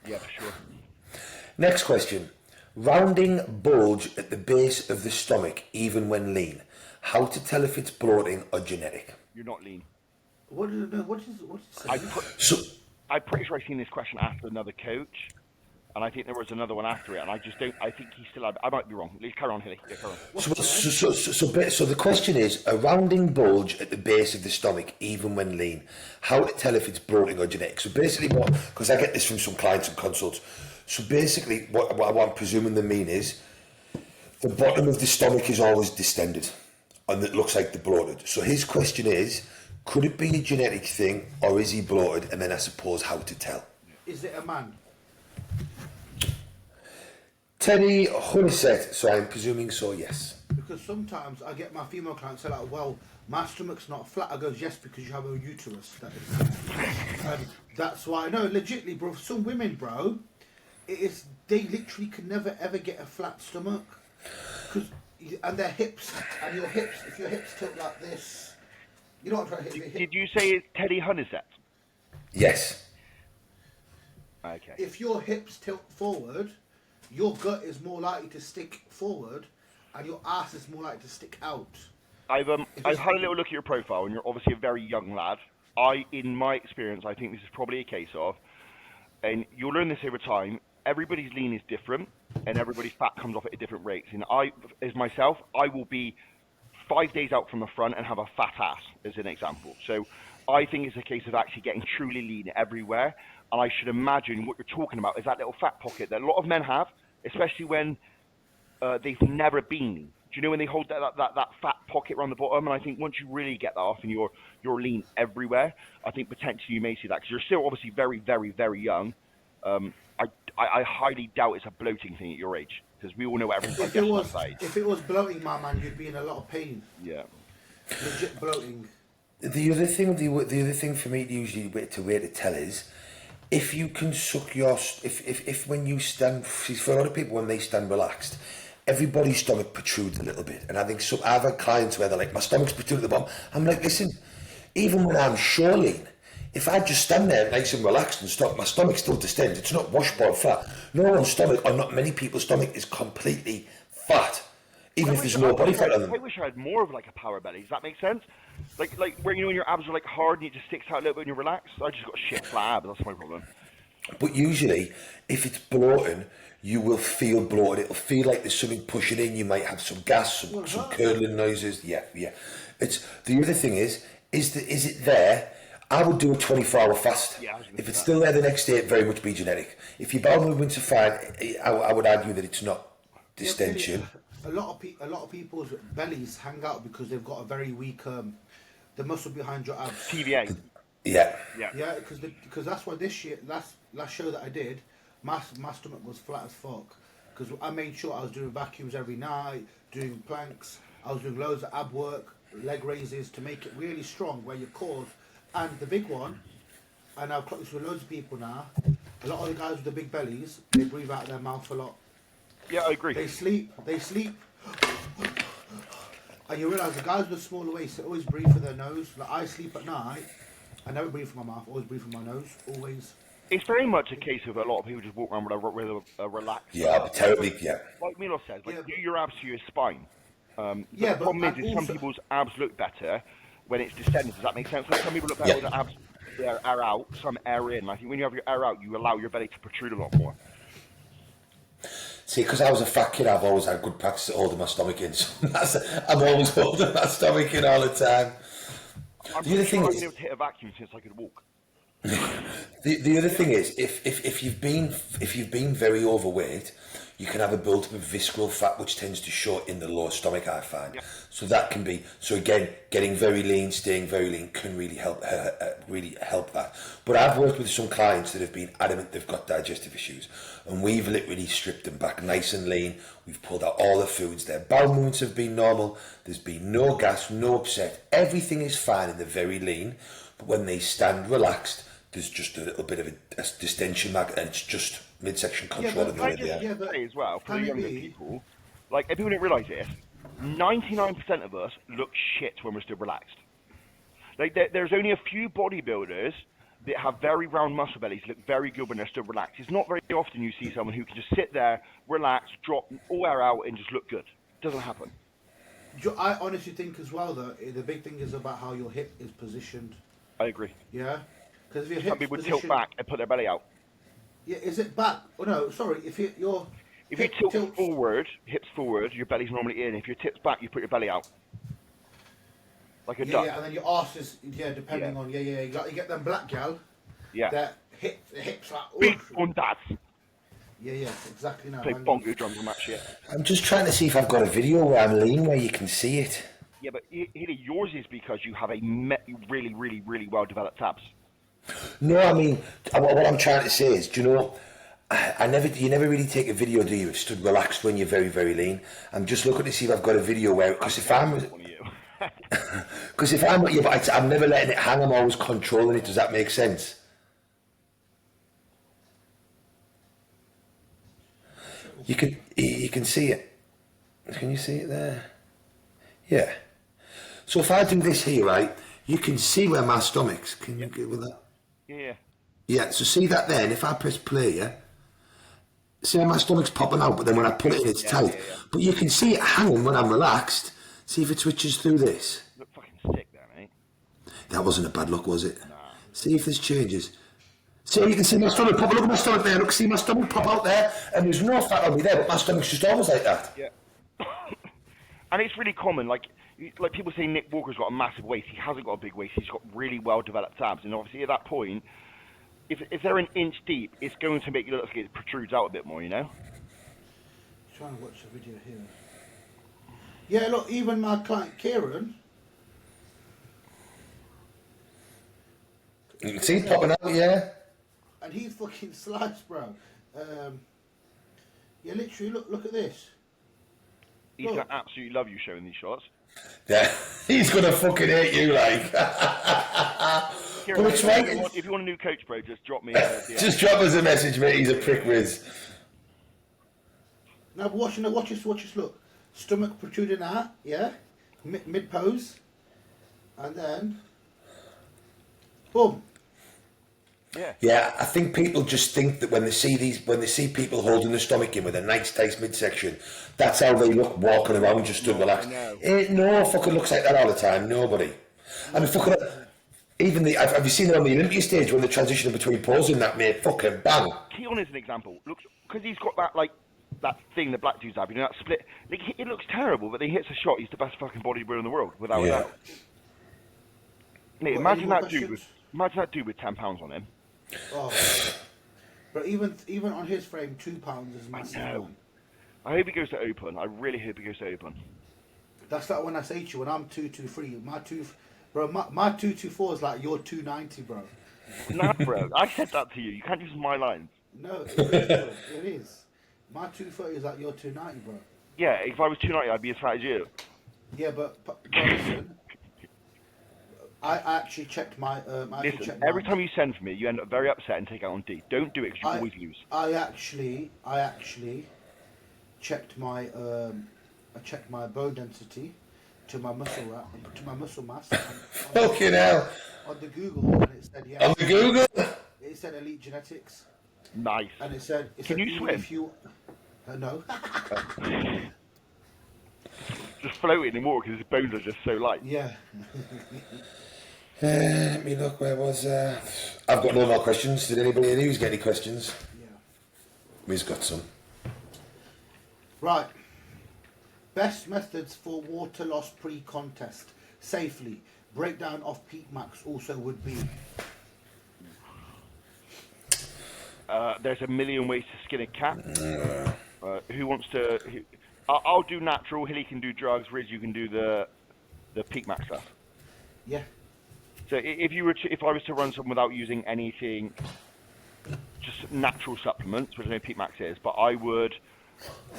Yeah, for sure. Next question. Rounding bulge at the base of the stomach even when lean. How to tell if it's bloating or genetic? You're not lean. What is it? I'm pretty sure I seen this question after another coach, and I think there was another one after it, and I think he still had. I might be wrong. Let's carry on, Hilly. Yeah, carry on. So the question is, a rounding bulge at the base of the stomach even when lean. How to tell if it's bloating or genetic? So basically because I get this from some clients and consults, so basically what I'm presuming they mean is, the bottom of the stomach is always distended, and it looks like they're bloated. So his question is, could it be a genetic thing, or is he bloated? And then I suppose how to tell. Is it a man? Teddy Hunniset, so I'm presuming so, yes. Because because sometimes I get my female clients say like, well, my stomach's not flat. I go, yes, because you have a uterus. That's why. No, legitly, bro. Some women, bro, they literally can never ever get a flat stomach, and their hips and your hips. If your hips tilt like this, you know what I'm trying to hit. Did you say it's Teddy Hunnisett? Yes. Okay. If your hips tilt forward, your gut is more likely to stick forward, and your ass is more likely to stick out. I've had a little look at your profile, and you're obviously a very young lad. In my experience, I think this is probably a case of, and you'll learn this over time, everybody's lean is different, and everybody's fat comes off at different rates. And as myself, I will be 5 days out from the front and have a fat ass, as an example. So I think it's a case of actually getting truly lean everywhere. And I should imagine what you're talking about is that little fat pocket that a lot of men have, especially when they've never been. Do you know when they hold that fat pocket around the bottom? And I think once you really get that off and you're lean everywhere, I think potentially you may see that, because you're still obviously very, very, very young. I highly doubt it's a bloating thing at your age, because we all know everything. If it was bloating, my man, you'd be in a lot of pain. Yeah. Legit bloating. The other thing for me to tell is, if you can suck your, if when you stand, for a lot of people when they stand relaxed, everybody's stomach protrudes a little bit, and I think I've had clients where they're like, my stomach's protruding at the bottom. I'm like, listen, even when I'm sure lean, if I just stand there nice and relaxed and stop, my stomach still distends. It's not washboard fat. No one's stomach, or not many people's stomach, is completely fat, even if there's no body fat on them. I wish I had more of like a power belly. Does that make sense? Like where, you know, when your abs are like hard and it just sticks out a little bit when you're relaxed. I just got shit flat abs. That's my problem. But usually, if it's bloating, you will feel bloated. It'll feel like there's something pushing in. You might have some gas, some curdling noises. Yeah. It's the other thing is it there? I would do a 24-hour fast. Yeah, if it's still there the next day, it very much be genetic. If your bowel movements are fine, I would argue that it's not distension. A lot of people's bellies hang out because they've got a very weak the muscle behind your abs. TVA. Yeah, because that's why this year, last show that I did, my stomach was flat as fuck, because I made sure I was doing vacuums every night, doing planks, I was doing loads of ab work, leg raises to make it really strong where your core, and the big one, and I've clocked this with loads of people now, a lot of the guys with the big bellies, they breathe out of their mouth a lot. Yeah, I agree. They sleep, and you realise the guys with the smaller waist, they always breathe through their nose. Like, I sleep at night, I never breathe from my mouth, always breathe from my nose, always. It's very much a case of a lot of people just walk around with a relaxed. Yeah, but terribly, yeah. Like Milos says, do your abs to your spine. The but problem is some people's abs look better when it's distended. Does that make sense? Like some people look better when the abs are out, some air in. I think when you have your air out, you allow your belly to protrude a lot more. See, because I was a fat kid, I've always had good practice at holding my stomach in. So I'm always holding my stomach in all the time. The other thing is, I've been able to hit a vacuum since I could walk. The other thing is, if you've been very overweight, you can have a build-up of visceral fat, which tends to show in the lower stomach, I find. Yeah. So that can be, so again, getting very lean, staying very lean can really help that. But I've worked with some clients that have been adamant they've got digestive issues, and we've literally stripped them back nice and lean. We've pulled out all the foods. Their bowel movements have been normal. There's been no gas, no upset. Everything is fine, and they're very lean. But when they stand relaxed, there's just a little bit of a distension, and it's just midsection control in the way there. Yeah, but as well, for the younger people, like, if people don't realise this, 99% of us look shit when we're still relaxed. Like, there's only a few bodybuilders that have very round muscle bellies, look very good when they're still relaxed. It's not very often you see someone who can just sit there, relax, drop all air out, and just look good. It doesn't happen. I honestly think as well, though, the big thing is about how your hip is positioned. I agree. Yeah? Because if your hip some people tilt back and put their belly out. Yeah, is it back? Oh no, sorry. If you tilt forward, hips forward, your belly's normally in. If your tips back, you put your belly out, like a duck. Yeah, and then your arse is depending on You get them black gal. Yeah. That hips like big bundas. Yeah, exactly. Now. Play bongo drums on that shit. I'm just trying to see if I've got a video where I'm lean where you can see it. Yeah, but yours is because you have a really, really, really well developed abs. No, I mean, what I'm trying to say is, do you know, You never really take a video, do you? It's stood relaxed when you're very, very lean. I'm just looking to see if I've got a video where, because if I'm with you, I'm never letting it hang. I'm always controlling it. Does that make sense? You can see it. Can you see it there? Yeah. So if I do this here, right, you can see where my stomach's. Can you get with that? Yeah. Yeah. So see that there, and if I press play, yeah. See how my stomach's popping out, but then when I put it in, it's tight. Yeah. But you can see it hanging when I'm relaxed. See if it switches through this. Look fucking sick there, mate. That wasn't a bad look, was it? Nah. See if this changes. See, you can see my stomach pop. Look at my stomach there. Look, see my stomach pop out there, and there's no fat on me there, but my stomach's just always like that. Yeah. And it's really common. Like people say Nick Walker's got a massive waist. He hasn't got a big waist. He's got really well developed abs, and obviously at that point, if they're an inch deep, it's going to make you look like it protrudes out a bit more, you know? Trying to watch the video here. Yeah, look, even my client Kieran. You can see it popping out, yeah. And he's fucking sliced, bro. Yeah, literally, look at this. He's going to absolutely love you showing these shots. Yeah, he's gonna fucking hate you, like. Kieran, But it's right. if you want a new coach, bro, just drop me Just drop us a message, mate. He's a prick whiz. Now, but watch this, look. Stomach protruding out, yeah? Mid pose. And then, boom. Yeah, I think people just think that when they see people holding the stomach in with a nice tight midsection, that's how they look walking around just to relax. Ain't no fucking looks like that all the time. Nobody. I mean, fucking even have you seen it on the Olympia stage when they're transitioning between poses and that, mate? Fucking bang. Keon is an example. Looks because he's got that thing the black dudes have, you know, that split. Like, it looks terrible, but he hits a shot. He's the best fucking bodybuilder in the world, without a doubt. Mate, imagine that dude with 10 pounds on him. Oh, but even on his frame, 2 pounds is massive. I know. I hope he goes to open. I really hope he goes to open. That's like when I say to you, when I'm 223, my 224 is like your 290, bro. Nah, bro. I said that to you. You can't use my lines. No, it is, bro. It is. My 230 is like your 290, bro. Yeah, if I was 290, I'd be as fat as you. Yeah, but listen, I actually checked my. Listen, every time you send for me, you end up very upset and take out on D. Don't do it because you always lose. I actually checked my bone density to my muscle mass. Fucking hell. On the Google, and it said On the Google. It said Elite Genetics. Nice. And it said, Can you swim? If you, no. Just floating in water because his bones are just so light. Yeah. Let me look. Where was? I've got no more questions. Did anybody in the news get any questions? Yeah. We've got some. Right. Best methods for water loss pre-contest safely. Breakdown of peak max also would be. There's a million ways to skin a cat. Who wants to? I'll do natural. Hilly can do drugs. Riz, you can do the peak max stuff. Yeah. So if I was to run something without using anything, just natural supplements, which I know peak max is, but I would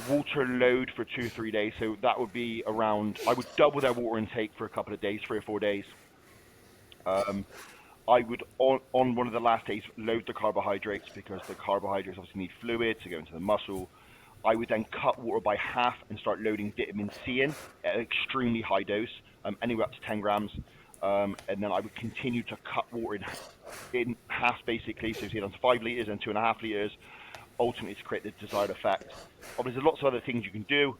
water load for 2-3 days. So that would be around. I would double their water intake for a couple of days, 3 or 4 days. I would on one of the last days load the carbohydrates because the carbohydrates obviously need fluid to go into the muscle. I would then cut water by half and start loading vitamin C in at an extremely high dose, anywhere up to 10 grams. And then I would continue to cut water in half, basically, so you down to 5 litres and 2.5 litres, ultimately to create the desired effect. Obviously, there's lots of other things you can do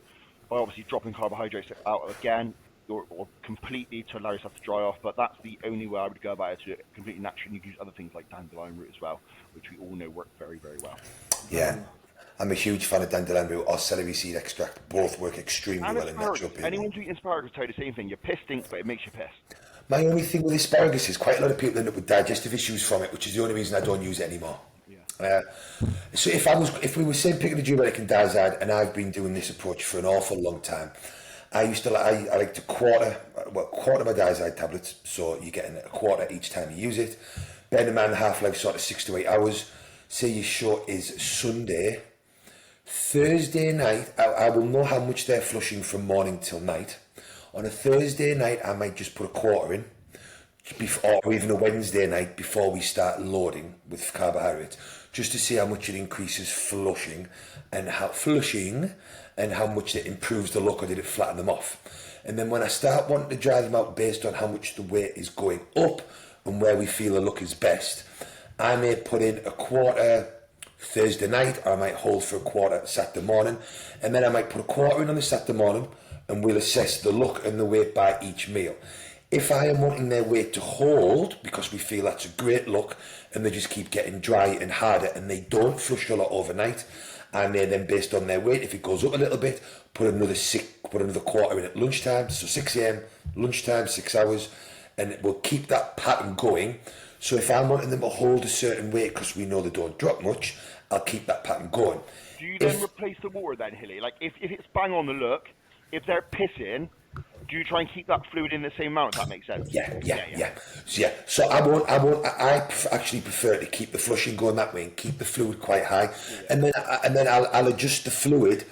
by obviously dropping carbohydrates out again, or completely to allow yourself to dry off, but that's the only way I would go about it, to do it completely naturally. You can use other things like dandelion root as well, which we all know work very, very well. Yeah. I'm a huge fan of dandelion root or celery seed extract. Both work extremely well in natural people. Anyone who eats asparagus tell you the same thing. Your piss stinks, but it makes you piss. My only thing with asparagus is quite a lot of people end up with digestive issues from it, which is the only reason I don't use it anymore. Yeah. So if we were saying picking a diuretic and diazide, and I've been doing this approach for an awful long time, I like to quarter my diazide tablets, so you're getting a quarter each time you use it. Bear in mind the half-life sort of 6 to 8 hours. say your show is Sunday, Thursday night, I will know how much they're flushing from morning till night. On a Thursday night, I might just put a quarter in, or even a Wednesday night before we start loading with carbohydrates, just to see how much it increases flushing and how much it improves the look, or did it flatten them off. And then when I start wanting to dry them out based on how much the weight is going up and where we feel the look is best, I may put in a quarter Thursday night, or I might hold for a quarter Saturday morning, and then I might put a quarter in on the Saturday morning, and we'll assess the look and the weight by each meal. If I am wanting their weight to hold, because we feel that's a great look, and they just keep getting dry and harder, and they don't flush a lot overnight, I may then, based on their weight, if it goes up a little bit, put another quarter in at lunchtime, so 6 a.m, lunchtime, 6 hours, and we'll keep that pattern going. So if I'm wanting them to hold a certain weight because we know they don't drop much, I'll keep that pattern going. Do you then replace the water then, Hilly? Like, if it's bang on the look, if they're pissing, do you try and keep that fluid in the same amount, if that makes sense? Yeah. So I actually prefer to keep the flushing going that way and keep the fluid quite high. And then I'll adjust the fluid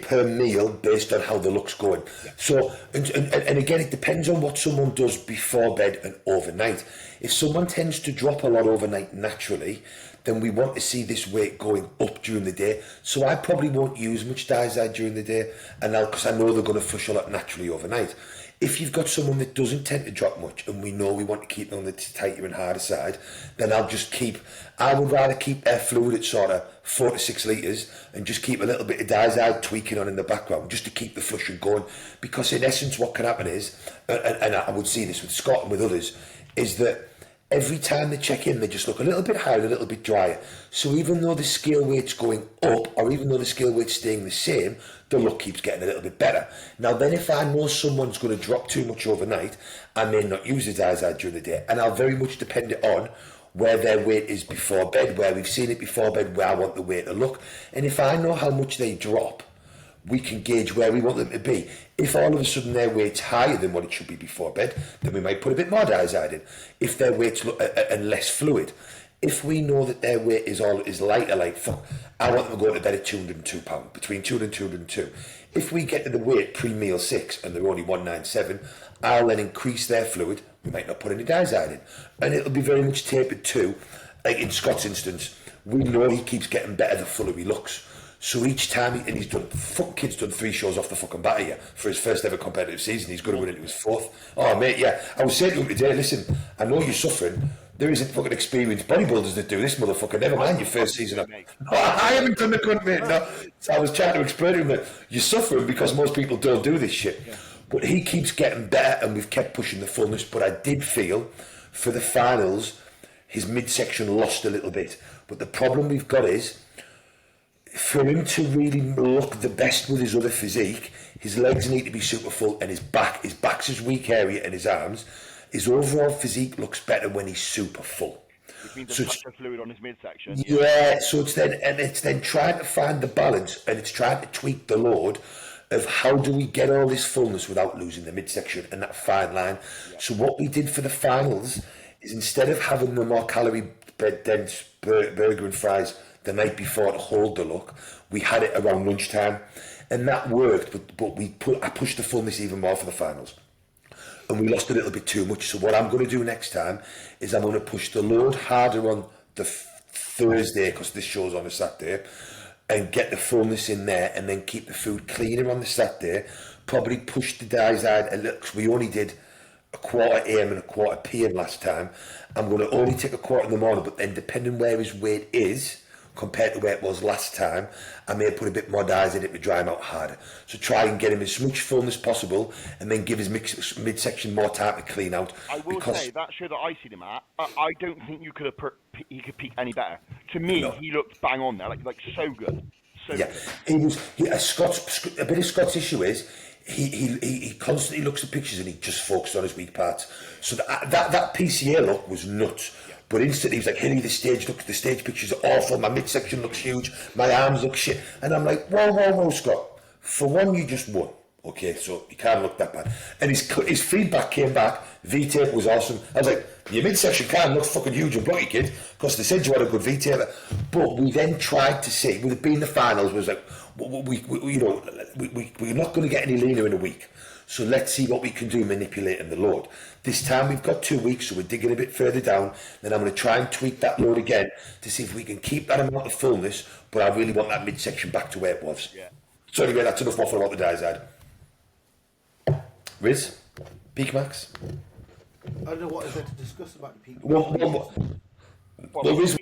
per meal based on how the look's going. So, and again, it depends on what someone does before bed and overnight. If someone tends to drop a lot overnight naturally, then we want to see this weight going up during the day. So I probably won't use much Diazide during the day, and because I know they're going to flush a lot naturally overnight. If you've got someone that doesn't tend to drop much, and we know we want to keep them on the tighter and harder side, then I would rather keep their fluid at sort of 4 to 6 litres and just keep a little bit of Diazide tweaking on in the background, just to keep the flushing going. Because in essence, what can happen is, and I would see this with Scott and with others, is that every time they check in, they just look a little bit higher, a little bit drier. So even though the scale weight's going up, or even though the scale weight's staying the same, the look keeps getting a little bit better. Now then, if I know someone's going to drop too much overnight, I may not use the Diazide during the day, and I'll very much depend it on where their weight is before bed, where we've seen it before bed, where I want the weight to look. And if I know how much they drop, we can gauge where we want them to be. If all of a sudden their weight's higher than what it should be before bed, then we might put a bit more Diazide in. If their weight's and less fluid, if we know that their weight is lighter, like I want them to go to bed at 202 pounds, between 200 and 202. If we get to the weight pre-meal 6 and they're only 197, I'll then increase their fluid. We might not put any Diazide in, and it'll be very much tapered too. Like in Scott's instance, we know he keeps getting better the fuller he looks. So each time, and he's done, kid's done 3 shows off the fucking bat here for his first ever competitive season. He's going to win into his 4th. Oh, mate, yeah. I was saying to him today, listen, I know you're suffering. There isn't fucking experienced bodybuilders that do this, motherfucker. Never mind your first season. I haven't done the good, mate. No. So I was trying to explain to him that you're suffering because most people don't do this shit. Yeah. But he keeps getting better, and we've kept pushing the fullness. But I did feel, for the finals, his midsection lost a little bit. But the problem we've got is, for him to really look the best with his other physique, his legs need to be super full, and his back's his weak area, and his arms, his overall physique looks better when he's super full. Which means there's such a fluid on his midsection. Yeah, so it's then trying to find the balance, and it's trying to tweak the load of how do we get all this fullness without losing the midsection and that fine line. Yeah. So what we did for the finals is, instead of having the more calorie dense burger and fries the night before to hold the look, we had it around lunchtime, and that worked. But I pushed the fullness even more for the finals, and we lost a little bit too much. So what I'm going to do next time is I'm going to push the load harder on the Thursday, because this show's on a Saturday, and get the fullness in there, and then keep the food cleaner on the Saturday. Probably push the Diazide a little, because we only did a quarter AM and a quarter PM last time. I'm going to only take a quarter in the morning, but then depending where his weight is compared to where it was last time, I may put a bit more dyes in it to dry him out harder. So try and get him as much fullness possible, and then give his midsection more time to clean out. I will say, that show that I seen him at, I don't think he could peak any better. To me, he looked bang on there, like so good. So good. A bit of Scott's issue is, he constantly looks at pictures and he just focuses on his weak parts. So that PCA look was nuts. But instantly he was like, Hilly, the stage pictures are awful, my midsection looks huge, my arms look shit. And I'm like, whoa, Scott. For one, you just won. Okay, so you can't look that bad. And his feedback came back, V-tape was awesome. I was like, Your midsection can't look fucking huge and blocky, kid, because they said you had a good V-taper. But we then tried to see, with it being the finals, was like, we're not going to get any leaner in a week. So let's see what we can do manipulating the load. This time we've got 2 weeks, so we're digging a bit further down. Then I'm going to try and tweak that load again to see if we can keep that amount of fullness, but I really want that midsection back to where it was. Yeah. So anyway, that's enough waffle about the Diazide. Riz, peak max. I don't know what is there to discuss about the peak. Riz,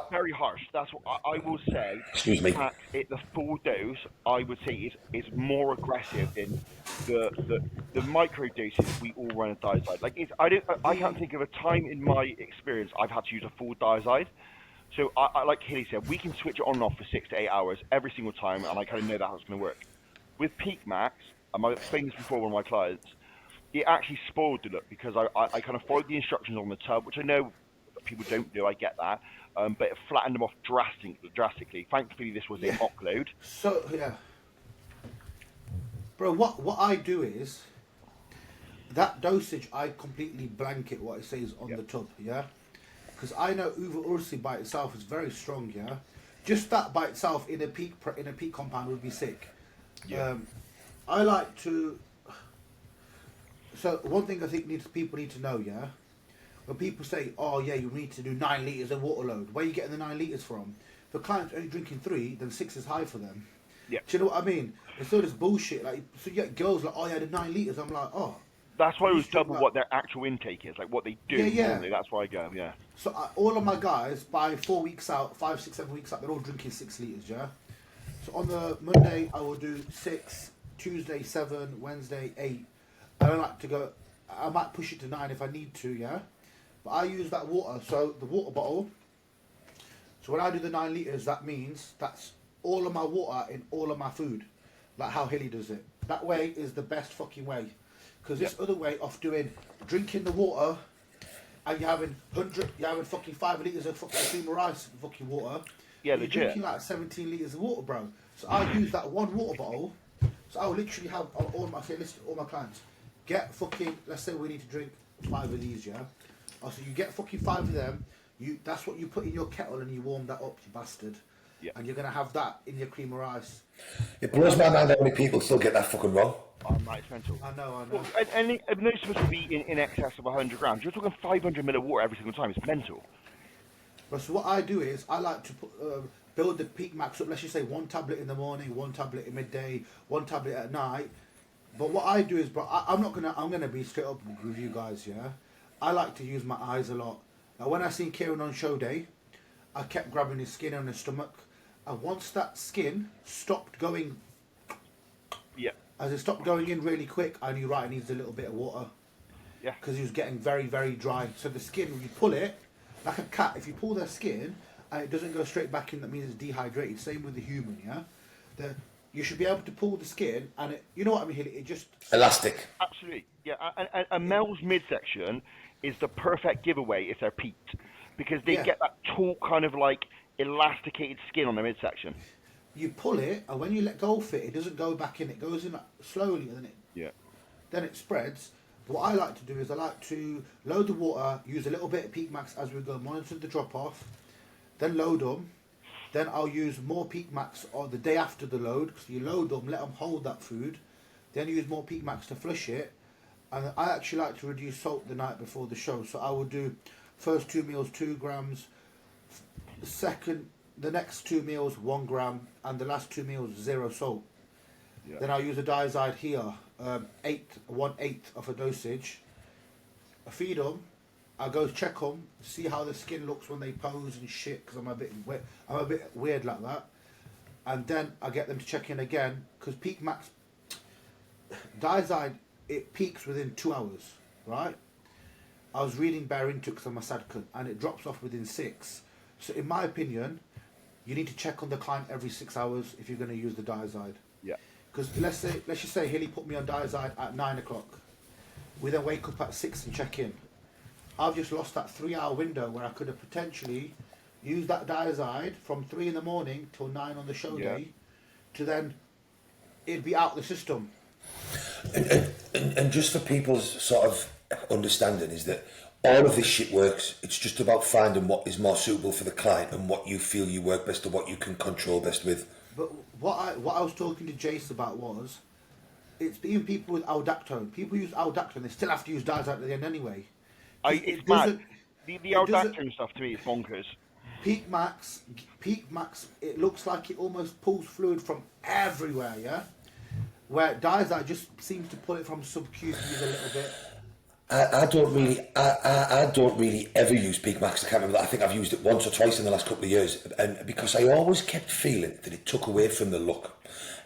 Very harsh. That's what I will say. Excuse me. The full dose, I would say, is more aggressive than the micro doses we all run at Diazide. Like I can't think of a time in my experience I've had to use a full Diazide. So I like Hilly said, we can switch it on and off for 6 to 8 hours every single time, and I kind of know that's going to work. With Peak Max, I've explained this before with one of my clients, it actually spoiled the look because I kind of followed the instructions on the tub, which I know people don't do, I get that, but it flattened them off drastically. Thankfully, this was a mock load. So, yeah. Bro, what I do is, that dosage, I completely blanket what it says on the tub, yeah? Because I know Uva Ursi by itself is very strong, yeah? Just that by itself in a peak compound would be sick. Yeah. I like to... So, one thing I think people need to know, yeah? When people say, oh yeah, you need to do 9 litres of water load, where are you getting the 9 litres from? If a client's only drinking 3, then 6 is high for them. Yeah. Do you know what I mean? It's all this bullshit. Like, so you get girls like, oh yeah, I did 9 litres. I'm like, oh. That's why I was double what their actual intake is, like what they do normally. That's why I go, yeah. So all of my guys, by 4 weeks out, 5, 6, 7 weeks out, they're all drinking 6 litres, yeah? So on the Monday, I will do 6, Tuesday 7, Wednesday 8. I don't like to go, I might push it to 9 if I need to, yeah? But I use that water, so the water bottle, so when I do the 9 litres, that means that's all of my water in all of my food, like how Hilly does it. That way is the best fucking way. Because this other way of drinking the water, and you're having fucking 5 litres of fucking cream of rice and fucking water. Yeah, you're legit. drinking like 17 litres of water, bro. So I use that one water bottle. So I will literally have all my clients, get fucking, let's say we need to drink 5 of these, yeah? Oh, so you get fucking 5 of them, that's what you put in your kettle and you warm that up, you bastard. Yeah. And you're going to have that in your cream of rice. It blows my mind how many people still get that fucking wrong. Oh, mate, it's mental. I know. Well, and those supposed to be in excess of 100 grams. You're talking 500 ml of water every single time. It's mental. But so what I do is, I like to build the peak max up. Let's just say 1 tablet in the morning, 1 tablet in midday, 1 tablet at night. But what I do is, bro, I'm gonna be straight up with you guys, yeah? I like to use my eyes a lot. Now, when I seen Kieran on show day, I kept grabbing his skin on his stomach. And once that skin stopped going, as it stopped going in really quick, I knew, right, it needs a little bit of water. Yeah. Because he was getting very, very dry. So the skin, when you pull it, like a cat, if you pull their skin and it doesn't go straight back in, that means it's dehydrated. Same with the human, yeah? You should be able to pull the skin, and you know what I mean, it just... Elastic. Absolutely, yeah. And a male's midsection is the perfect giveaway if they're peaked. Because they get that tall kind of like elasticated skin on their midsection. You pull it, and when you let go of it, it doesn't go back in. It goes in slowly, and then it spreads. But what I like to do is I like to load the water, use a little bit of Peak Max as we go, monitor the drop-off, then load them. Then I'll use more Peak Max on the day after the load, because you load them, let them hold that food. Then use more Peak Max to flush it. And I actually like to reduce salt the night before the show. So I will do first 2 meals 2 grams, the next 2 meals 1 gram, and the last 2 meals 0 salt. Yeah. Then I'll use a Diazide here, 1/8 of a dosage. I feed them. I go check them, see how the skin looks when they pose and shit, because I'm a bit weird like that. And then I get them to check in again, because Peak Max Diazide, it peaks within 2 hours, right? I was reading bare into it because I'm a sad cunt, and it drops off within 6. So in my opinion, you need to check on the client every 6 hours if you're going to use the Diazide. Yeah. Because let's just say Hilly put me on Diazide at 9 o'clock. We then wake up at 6 and check in. I've just lost that 3-hour window where I could have potentially used that Diazide from 3 in the morning till 9 on the show day, to then it'd be out the system. And just for people's sort of understanding is that All of this shit works. It's just about finding what is more suitable for the client and what you feel you work best or what you can control best with. But what I was talking to Jace about was, it's even people with aldactone. People use aldactone, they still have to use diazide at the end anyway. It's mad. The aldactone stuff to me is bonkers. Peak max, it looks like it almost pulls fluid from everywhere, yeah? Where diazide just seems to pull it from subcutaneous a little bit. I don't really ever use Peak Max. I can't remember. I think I've used it once or twice in the last couple of years, and because I always kept feeling that it took away from the look.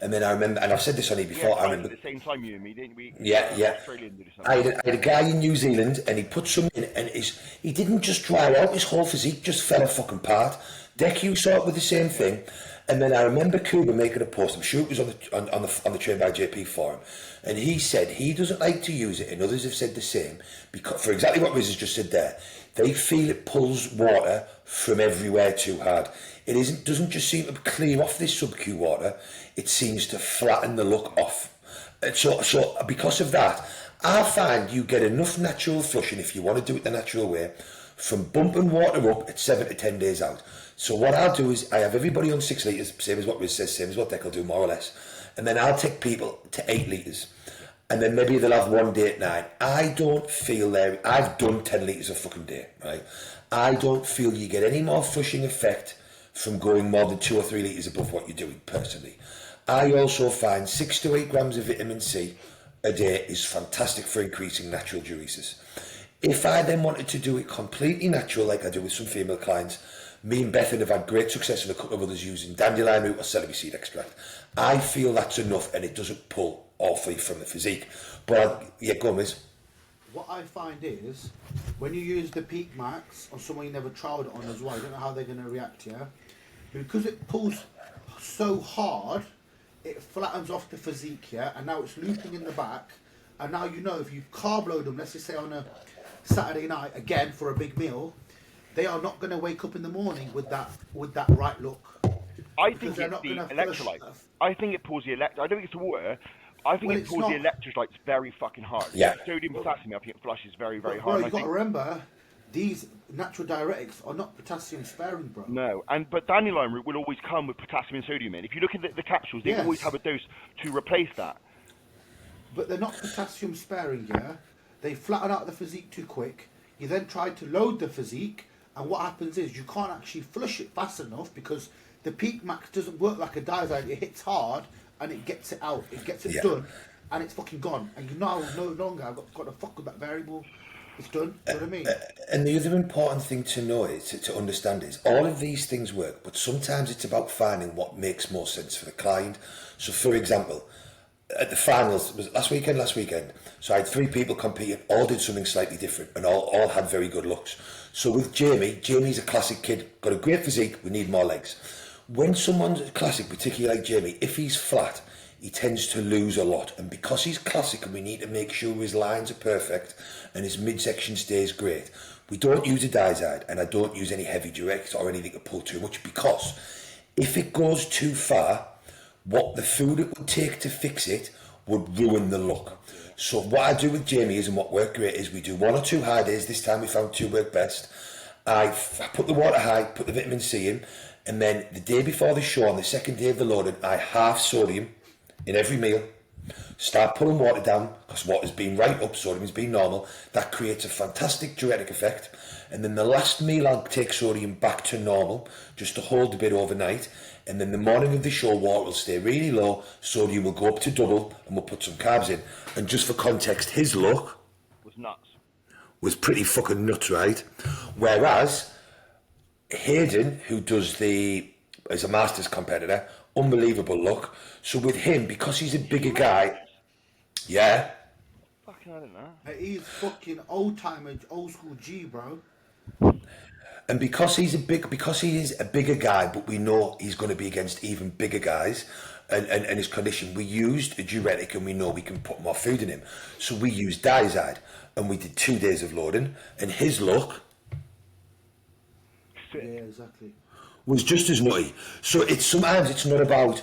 And then I remember, and I've said this on here before. I remember at the same time you and me, didn't we? Yeah. I had a guy in New Zealand, and he put some in, and he didn't just dry out. His whole physique just fell fucking apart. Deku saw it with the same thing. And then I remember Kuba making a post. I'm sure it was on the Train by JP forum, and he said he doesn't like to use it, and others have said the same because for exactly what Riz has just said there. They feel it pulls water from everywhere too hard. It doesn't just seem to clear off this sub-Q water. It seems to flatten the look off. And so because of that, I find you get enough natural flushing if you want to do it the natural way, from bumping water up at 7 to 10 days out. So what I'll do is I have everybody on 6 litres, same as what Riz says, same as what Deck will do more or less. And then I'll take people to 8 litres. And then maybe they'll have one day at 9. I don't feel I've done 10 litres a fucking day, right? I don't feel you get any more flushing effect from going more than 2 or 3 litres above what you're doing, personally. I also find 6 to 8 grams of vitamin C a day is fantastic for increasing natural diuresis. If I then wanted to do it completely natural, like I do with some female clients, me and Bethan have had great success with a couple of others using dandelion root or celery seed extract. I feel that's enough and it doesn't pull awfully from the physique. But go on, Miz. What I find is, when you use the Peak Max on someone you never tried it on as well, I don't know how they're going to react, yeah? Because it pulls so hard, it flattens off the physique, yeah? And now it's looping in the back. And now you know if you carb load them, let's just say on a Saturday night, again for a big meal, they are not going to wake up in the morning with that right look. I think it's the electrolyte. I think it pulls the electrolyte. I don't think it's the water. I think it pulls the electrolytes very fucking hard. Yeah. Sodium potassium, I think it flushes very, very bro, hard. Bro, you've got to remember, these natural diuretics are not potassium sparing, bro. No, but dandelion root will always come with potassium and sodium in. If you look at the capsules, they always have a dose to replace that. But they're not potassium sparing, yeah? They flatten out the physique too quick. You then try to load the physique, and what happens is you can't actually flush it fast enough because the Peak Max doesn't work like a diazide. It hits hard and it gets it out. It gets it done, and it's fucking gone. And you know no longer I've got to fuck with that variable. It's done. You know what I mean? And the other important thing to know is to understand is all of these things work, but sometimes it's about finding what makes more sense for the client. So, for example, at the finals, was it last weekend, so I had 3 people competing, all did something slightly different and all had very good looks. So with Jamie's a classic kid, got a great physique, we need more legs. When someone's classic, particularly like Jamie, if he's flat, he tends to lose a lot, and because he's classic and we need to make sure his lines are perfect and his midsection stays great, we don't use a diazide and I don't use any heavy diuretics or anything to pull too much, because if it goes too far, what the food it would take to fix it would ruin the look. So what I do with Jamie is, and what worked great, is we do 1 or 2 high days. This time we found 2 work best. I put the water high, put the vitamin C in, and then the day before the show, on the second day of the loading, I half sodium in every meal. Start pulling water down, because water's been right up, sodium's been normal. That creates a fantastic diuretic effect. And then the last meal I'll take sodium back to normal, just to hold a bit overnight. And then the morning of the show, water will stay really low, sodium will go up to double, and we'll put some carbs in. And just for context, his look was nuts. Was pretty fucking nuts, right? Whereas Hayden, who does is a Masters competitor, unbelievable look. So with him, because he's a bigger guy, yeah. Fucking I don't know. He's fucking old timer, old school G, bro. And because he is a bigger guy, but we know he's going to be against even bigger guys, and his condition, we used a diuretic, and we know we can put more food in him. So we used diazide, and we did 2 days of loading, and his look, yeah, exactly, was just as nutty. So sometimes it's not about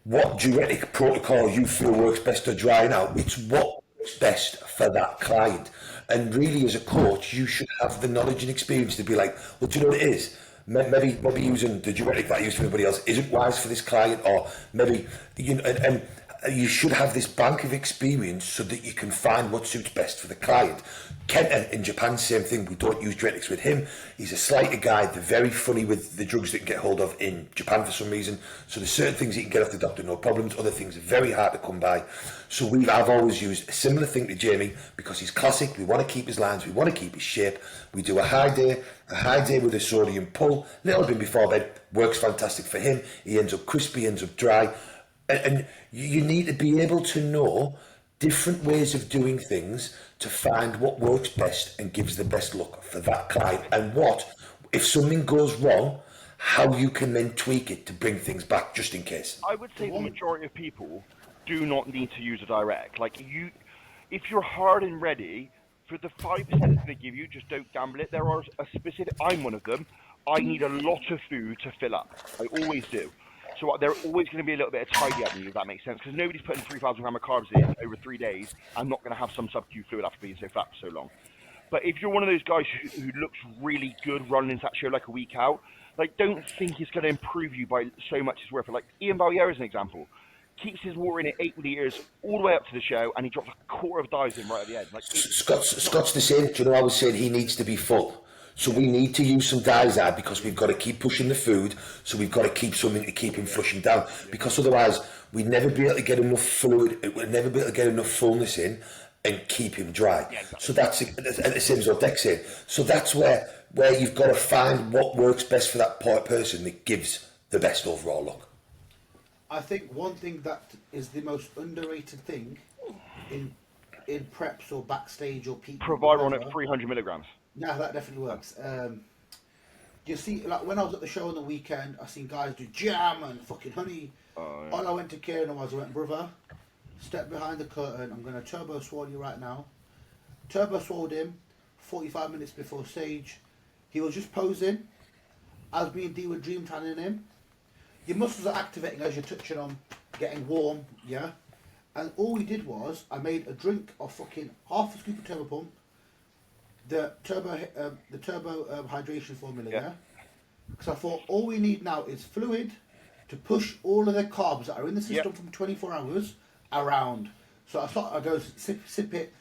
what diuretic protocol you feel works best for drying out. It's what works best for that client. And really, as a coach, you should have the knowledge and experience to be like, well, do you know what it is? Maybe using the diuretic that I use for everybody else isn't wise for this client, or maybe, and you should have this bank of experience so that you can find what suits best for the client. Kenta in Japan, same thing. We don't use diuretics with him. He's a slighter guy. They're very funny with the drugs that you can get hold of in Japan for some reason. So there's certain things you can get off the doctor, no problems. Other things are very hard to come by. So I've always used a similar thing to Jamie because he's classic. We want to keep his lines. We want to keep his shape. We do a high day with a sodium pull. Little bit before bed works fantastic for him. He ends up crispy, ends up dry. And you need to be able to know different ways of doing things to find what works best and gives the best look for that client, and what, if something goes wrong, how you can then tweak it to bring things back just in case. I would say the majority of people do not need to use a direct. Like, if you're hard and ready, for the 5% they give you, just don't gamble it. There are a specific, I'm one of them, I need a lot of food to fill up. I always do. So they're always going to be a little bit of tidy at me, if that makes sense, because nobody's putting 3,000 grams of carbs in over 3 days and not going to have some sub-Q fluid after being so fat for so long. But if you're one of those guys who looks really good running into that show like a week out, like, don't think it's going to improve you by so much it's worth it. Like, Ian Valliere is an example. Keeps his water in at 8 litres all the way up to the show, and he drops a quarter of dives in right at the end. Like, Scott's the same. Do you know, I was saying he needs to be full. So we need to use some Dizard because we've got to keep pushing the food. So we've got to keep something to keep him flushing down. Because otherwise, we'd never be able to get enough fluid. We'd never be able to get enough fullness in and keep him dry. Yeah, exactly. So that's the same as what Dex said. So that's where you've got to find what works best for that person that gives the best overall look. I think one thing that is the most underrated thing in preps or backstage or peak. Provider on it 300 milligrams. No, that definitely works. You see, like when I was at the show on the weekend, I seen guys do jam and fucking honey. Oh, yeah. All I went to Kieran was, I went, brother, step behind the curtain. I'm going to turbo swole you right now. Turbo swallowed him 45 minutes before stage. He was just posing. As me and D were dream tanning him. Your muscles are activating as you're touching on, getting warm, yeah? And all we did was, I made a drink of fucking half a scoop of turbo pump, the turbo hydration formula, yeah? Because I thought all we need now is fluid to push all of the carbs that are in the system from 24 hours around. So I thought I'd go sip it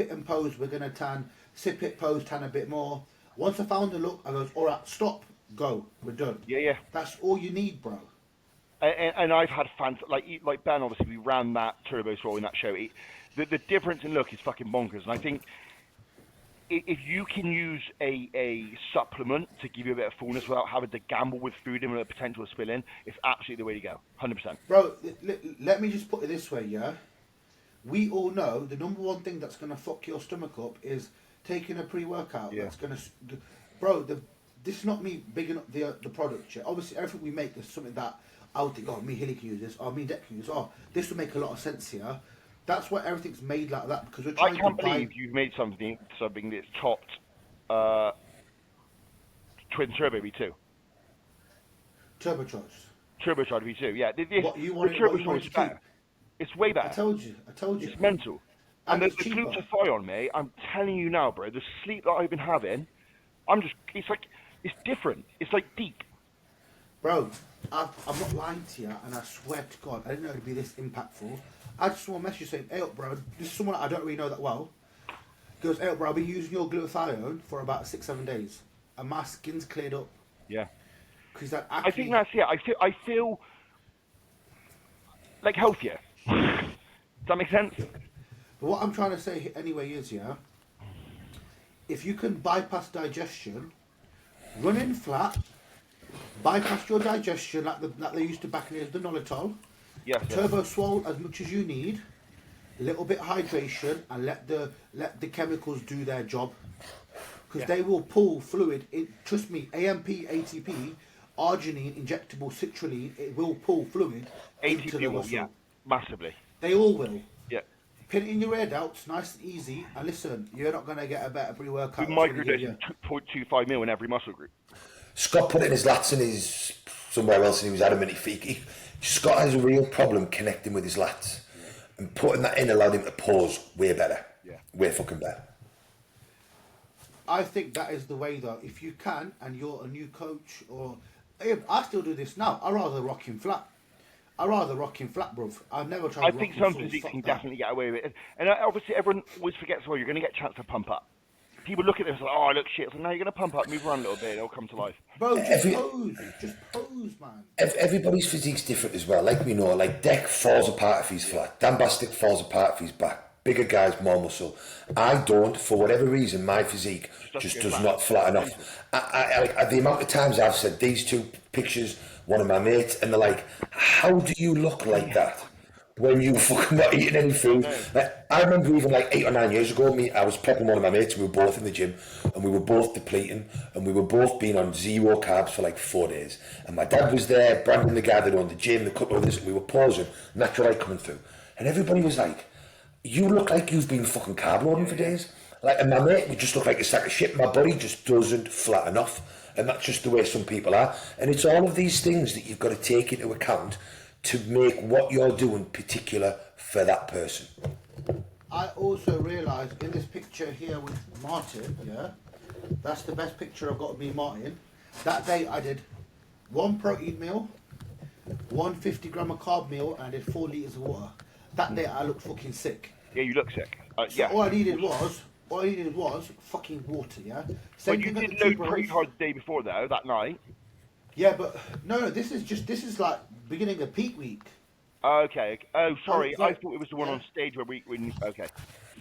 and pose, we're going to tan, sip it, pose, tan a bit more. Once I found the look, I goes, all right, stop, go, we're done. Yeah. That's all you need, bro. And I've had fans, like Ben, obviously, we ran that turbo swole in that show. The difference in look is fucking bonkers. And I think if you can use a supplement to give you a bit of fullness without having to gamble with food and the potential to spill in, it's absolutely the way to go. 100%. Bro, let me just put it this way, yeah? We all know the number one thing that's going to fuck your stomach up is taking a pre-workout. Yeah. That's going to... Bro, this is not me bigging up the product, yeah? Obviously, everything we make is something that I would think, oh, me Hilly can use this, or me Deck can use this, oh, this will make a lot of sense here. That's why everything's made like that, because we're trying to buy... I can't believe you've made something that's topped Twin Turbo V2. Turbocharged V2, yeah. What you want, the Turbocharged is better. It's way better. I told you. It's mental. And the glutathione, mate, I'm telling you now, bro, the sleep that I've been having, it's different. It's like deep. Bro, I'm not lying to you, and I swear to God, I didn't know it'd be this impactful. I just want to message you saying, hey up, bro, this is someone I don't really know that well. He goes, hey up, bro, I've been using your glutathione for about 6-7 days, and my skin's cleared up. Yeah. Because that I think that's it. I feel like healthier. Does that make sense? But what I'm trying to say anyway is, yeah, if you can bypass digestion, running flat, bypass your digestion like they used to back in the Nolotol, turbo swole as much as you need, a little bit of hydration, and let the chemicals do their job, because they will pull fluid. Trust me, AMP, ATP, arginine, injectable citrulline, it will pull fluid into the muscle. Yeah, massively. They all will. Yeah. Pin it in your head out, it's nice and easy, and listen, you're not going to get a better pre-workout. We microdose 2.25 mil in every muscle group. Scott put it in his lats and his somewhere else, and he was adamant Scott has a real problem connecting with his lats, and putting that in allowed him to pause way better, way fucking better. I think that is the way though. If you can, and you're a new coach, or I still do this now. I rather rock him flat. I rather rock him flat, bruv. I've never tried. I rock think him some full. physiques Fuck can that. definitely get away with it. And obviously, everyone always forgets, well, you're going to get a chance to pump up. People look at this like, oh, I look shit. So now you're going to pump up, move around a little bit, it'll come to life. Bro, just pose, man. Everybody's physique's different as well. Like we know, like Deck falls apart if he's flat. Dan Bastic falls apart if he's back. Bigger guys, more muscle. I don't, for whatever reason, my physique just does not flatten off. The amount of times I've said these two pictures, one of my mates, and they're like, how do you look like that when you fucking not eating any food? Like, I remember even like 8 or 9 years ago, I was prepping one of my mates, we were both in the gym, and we were both depleting, and we were both being on 0 carbs for like 4 days. And my dad was there, Brandon, the guy that owned the gym, the couple of this, we were pausing, natural light coming through. And everybody was like, you look like you've been fucking carb loading for days. Like, and my mate would just look like a sack of shit. My body just doesn't flatten off. And that's just the way some people are. And it's all of these things that you've got to take into account to make what you're doing particular for that person. I also realised in this picture here with Martin, yeah, that's the best picture I've got of me, Martin. That day I did 1 protein meal, 1 50-gram of carb meal, and I did 4 litres of water. That day I looked fucking sick. Yeah, you look sick. So Yeah. all I needed was fucking water, yeah? But you did load pretty hard the day before, though, that night. Yeah, but no, this is like beginning of peak week. Okay. Oh, sorry. Like, I thought it was the one on stage where we okay.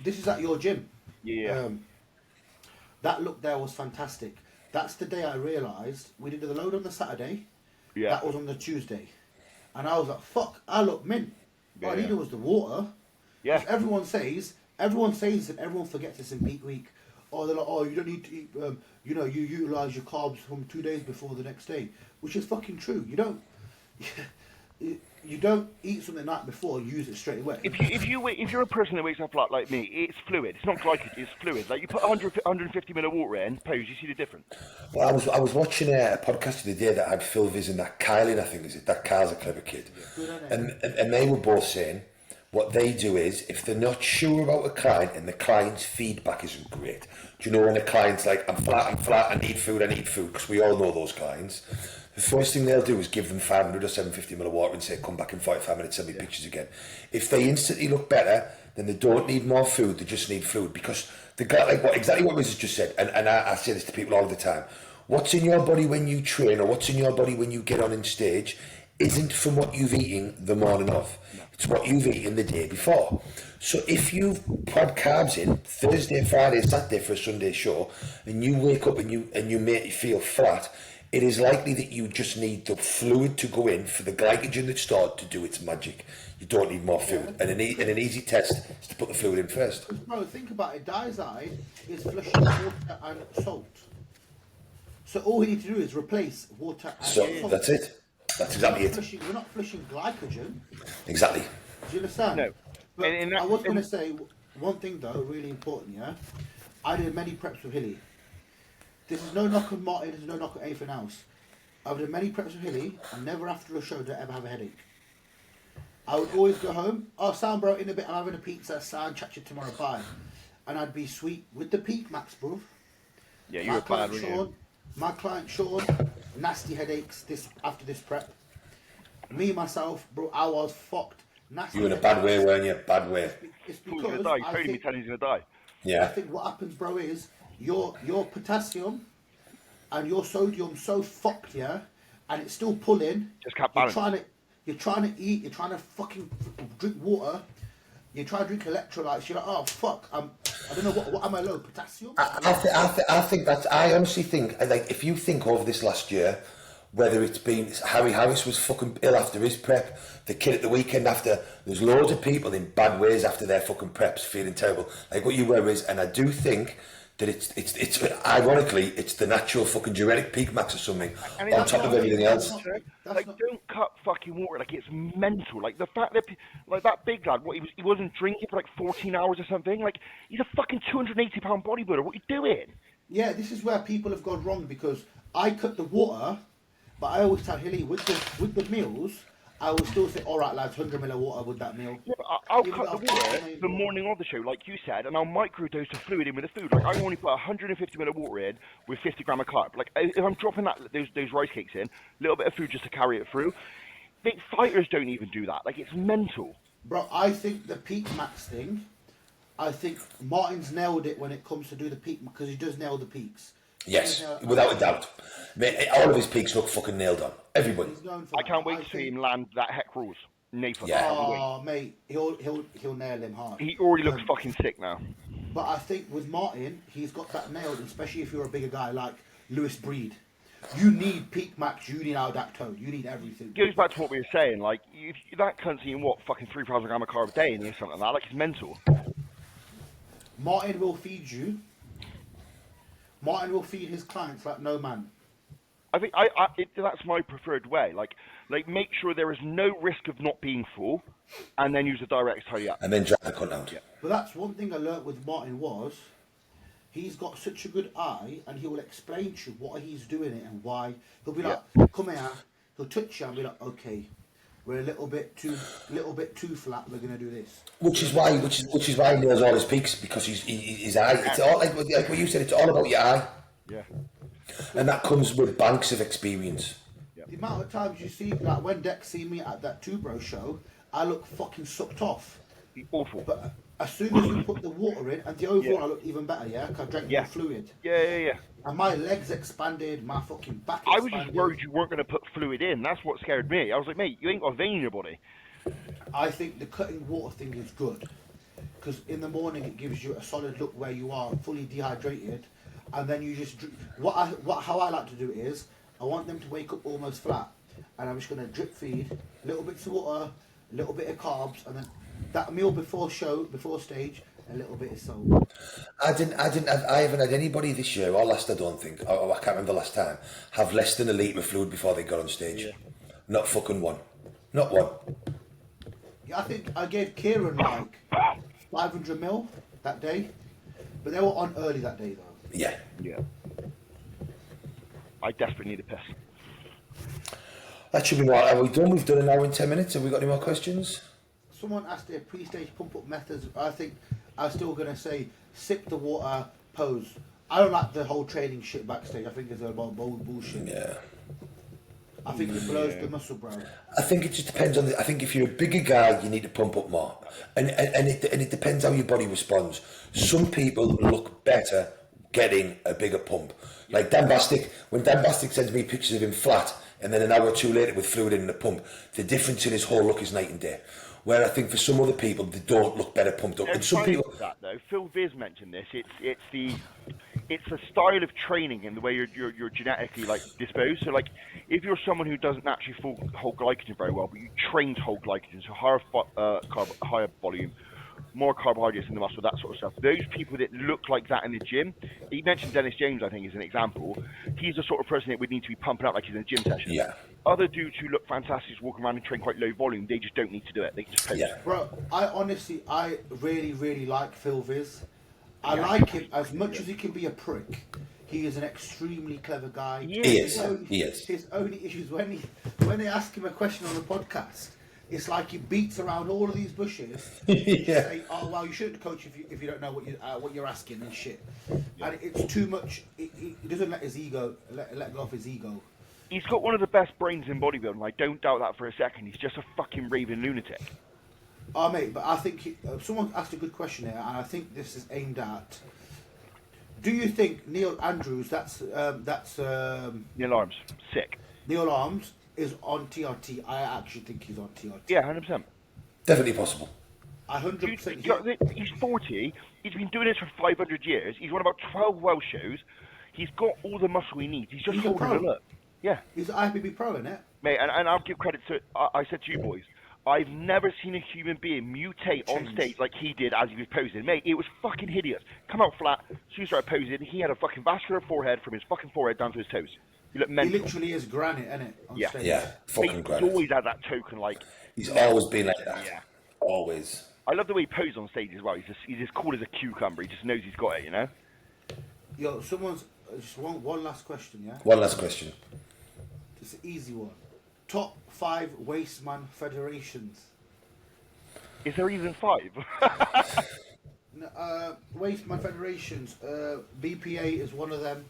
This is at your gym. Yeah. That look there was fantastic. That's the day I realised we did the load on the Saturday. Yeah. That was on the Tuesday. And I was like, fuck, I look mint. All I needed was the water. Yeah. Everyone says and everyone forgets this in peak week. Oh, they're like, oh, you don't need to eat, you utilise your carbs from 2 days before the next day. Which is fucking true. You don't eat something the night before and use it straight away. If you're a person that wakes up like me, it's fluid. It's not glycogen, it's fluid. Like you put 150 ml of water in, pose, you see the difference. Well, I was watching a podcast the other day that had Phil Viz and that Kylie, I think is it. That Kyle's a clever kid. And they were both saying what they do is, if they're not sure about a client and the client's feedback isn't great, do you know when a client's like, I'm flat, I need food, because we all know those clients. The first thing they'll do is give them 500 or 750 ml of water and say, come back in 45 minutes, send me pictures again. If they instantly look better, then they don't need more food, they just need fluid. Because the guy, exactly what Riz has just said, and I say this to people all the time, what's in your body when you train or what's in your body when you get on stage isn't from what you've eaten the morning of. It's what you've eaten the day before. So if you've had carbs in Thursday, Friday, Saturday for a Sunday show, and you wake up and you make you feel flat, it is likely that you just need the fluid to go in for the glycogen that's stored to do its magic. You don't need more food. And an easy test is to put the fluid in first. Bro, think about it. Diazide is flushing water and salt. So all we need to do is replace water and salt. That's it. That's exactly it. We're not flushing glycogen. Exactly. Do you understand? No. But I was going to say one thing though, really important, yeah? I did many preps with Hilly. This is no knock on Martin, this is no knock on anything else. I've done many preps with Hilly, and never after a show did I ever have a headache. I would always go home, oh, sound bro, in a bit, I'm having a pizza, sound, chat you tomorrow, bye. And I'd be sweet with the peak max, bro. Yeah, you were bad, weren't you? My client Sean, nasty headaches after this prep. Me, myself, bro, I was fucked. Nasty You were in a bad way, weren't you? Bad way. He's It's going because to die. He's me telling he's going to die. Yeah. I think what happens, bro, is your potassium and your sodium so fucked, yeah, and it's still pulling. Just can't balance. You're trying to eat. You're trying to fucking drink water. You try to drink electrolytes. You're like, oh fuck, I don't know what am I low? Potassium. I think that's. I honestly think, like, if you think over this last year, whether it's been Harry Harris was fucking ill after his prep, the kid at the weekend after, there's loads of people in bad ways after their fucking preps, feeling terrible, like what you were is, and I do think that it's ironically it's the natural fucking diuretic peak max or something on top of everything else. Like, don't cut fucking water. Like, it's mental. Like, the fact that, like, that big lad, he wasn't drinking for like 14 hours or something. Like, he's a fucking 280-pound bodybuilder. What are you doing? Yeah, this is where people have gone wrong, because I cut the water, but I always tell Hilly with the meals, I will still say, all right, lads, 100 ml of water with that meal. Yeah, but I'll Even cut though the I've got water amazing the water. morning of the show, like you said, and I'll microdose the fluid in with the food. Like I only put 150 ml of water in with 50 gram of carb. Like if I'm dropping those rice cakes in, a little bit of food just to carry it through. Big fighters don't even do that. Like it's mental. Bro, I think the peak max thing, I think Martin's nailed it when it comes to do the peak, because he does nail the peaks. Yes, without a doubt. Mate, all of his peaks look fucking nailed on. Everybody. He's known for I that. can't But wait to see him land that heck rules. Nathan, Yeah. can't wait. Oh, mate, he'll nail him hard. He already looks fucking sick now. But I think with Martin, he's got that nailed, especially if you're a bigger guy like Lewis Breed. You need peak max, you need aldactone, you need everything. Goes back to what we were saying. Like if that cunt's eating what fucking 3,000 gram of carb a day and something like that. Like it's mental. Martin will feed you. Martin will feed his clients like no man. I think that's my preferred way. Like make sure there is no risk of not being full, and then use a direct tie up. And then drag the cunt out. Yeah. But that's one thing I learnt with Martin was, he's got such a good eye, and he will explain to you what he's doing it and why. He'll be like, "Come here." He'll touch you and be like, "Okay, we're a little bit too flat. We're gonna do this." Which is why he nails all his peaks, because his eye. It's all like what you said. It's all about your eye, Yeah. and that comes with banks of experience. The amount of times you see, like when Dex see me at that Two Bro show, I look fucking sucked off. Awful. But as soon as we put the water in, and the overall I look even better, yeah? Because I drank more fluid. Yeah. And my legs expanded, my fucking back I expanded. was just worried you weren't going to put fluid in. That's what scared me. I was like, mate, you ain't got a vein in your body. I think the cutting water thing is good. Because in the morning it gives you a solid look where you are fully dehydrated. And then you just drip. How I like to do it is, I want them to wake up almost flat. And I'm just going to drip feed, little bits of water, a little bit of carbs, and then that meal before stage, a little bit of salt. I haven't had anybody this year or last. I don't think. I can't remember the last time. Have less than a litre of fluid before they got on stage. Yeah. Not fucking one. Not one. Yeah, I think I gave Kieran like 500 ml that day, but they were on early that day though. Yeah. Yeah. I desperately need a piss. That should be right. Are we done? We've done an hour and 10 minutes. Have we got any more questions? Someone asked their pre-stage pump-up methods. I think I'm still going to say sip the water, pose. I don't like the whole training shit backstage. I think it's about bullshit. Yeah. I think it blows the muscle, bro. I think it just depends on I think if you're a bigger guy, you need to pump up more, and it depends how your body responds. Some people look better getting a bigger pump. Like Dan Bastick, when Dan Bastick sends me pictures of him flat, and then an hour or two later with fluid in the pump, the difference in his whole look is night and day. Where I think for some other people, they don't look better pumped up. And some people. That though, Phil Viz mentioned this. It's a style of training and the way you're genetically like disposed. So like, if you're someone who doesn't naturally hold glycogen very well, but you train to hold glycogen, so higher volume, more carbohydrates in the muscle, that sort of stuff. Those people that look like that in the gym, he mentioned Dennis James, I think, as an example. He's the sort of person that would need to be pumping up like he's in a gym session. Yeah. Other dudes who look fantastic, just walking around and train quite low volume, they just don't need to do it. They just pose. Yeah. Bro, I really, really like Phil Viz. I like him as much as he can be a prick. He is an extremely clever guy. He is. His only issues when they ask him a question on the podcast, it's like he beats around all of these bushes. Yeah. Say, oh well, you shouldn't coach if you don't know what you're asking and shit. Yeah. And it's too much. He doesn't let his ego let go of his ego. He's got one of the best brains in bodybuilding. I don't doubt that for a second. He's just a fucking raving lunatic. Oh mate, but I think someone asked a good question here, and I think this is aimed at. Do you think Neil Andrews? That's Neil Arms, sick. Neil Arms is on TRT. I actually think he's on TRT. Yeah, 100%. Definitely possible. 100%. He's 40. He's been doing this for 500 years. He's won about 12 Welsh shows. He's got all the muscle he needs. He's just holding it up. Yeah. He's an IFBB pro, isn't it? Mate, and I'll give credit to. I said to you boys, I've never seen a human being mutate on stage like he did as he was posing. Mate, it was fucking hideous. Come out flat. As soon as he started posing, he had a fucking vascular forehead from his fucking forehead down to his toes. He looked mental. He literally is granite, isn't it? On stage. Yeah, fucking He's granite. always had that token, like. He's always been like that. Yeah. Always. I love the way he poses on stage as well. He's as cool as a cucumber. He just knows he's got it, you know? Yo, someone's. Just one last question, yeah? One last question. It's an easy one. top 5 wasteman federations. Is there even 5? Wasteman federations. BPA is one of them.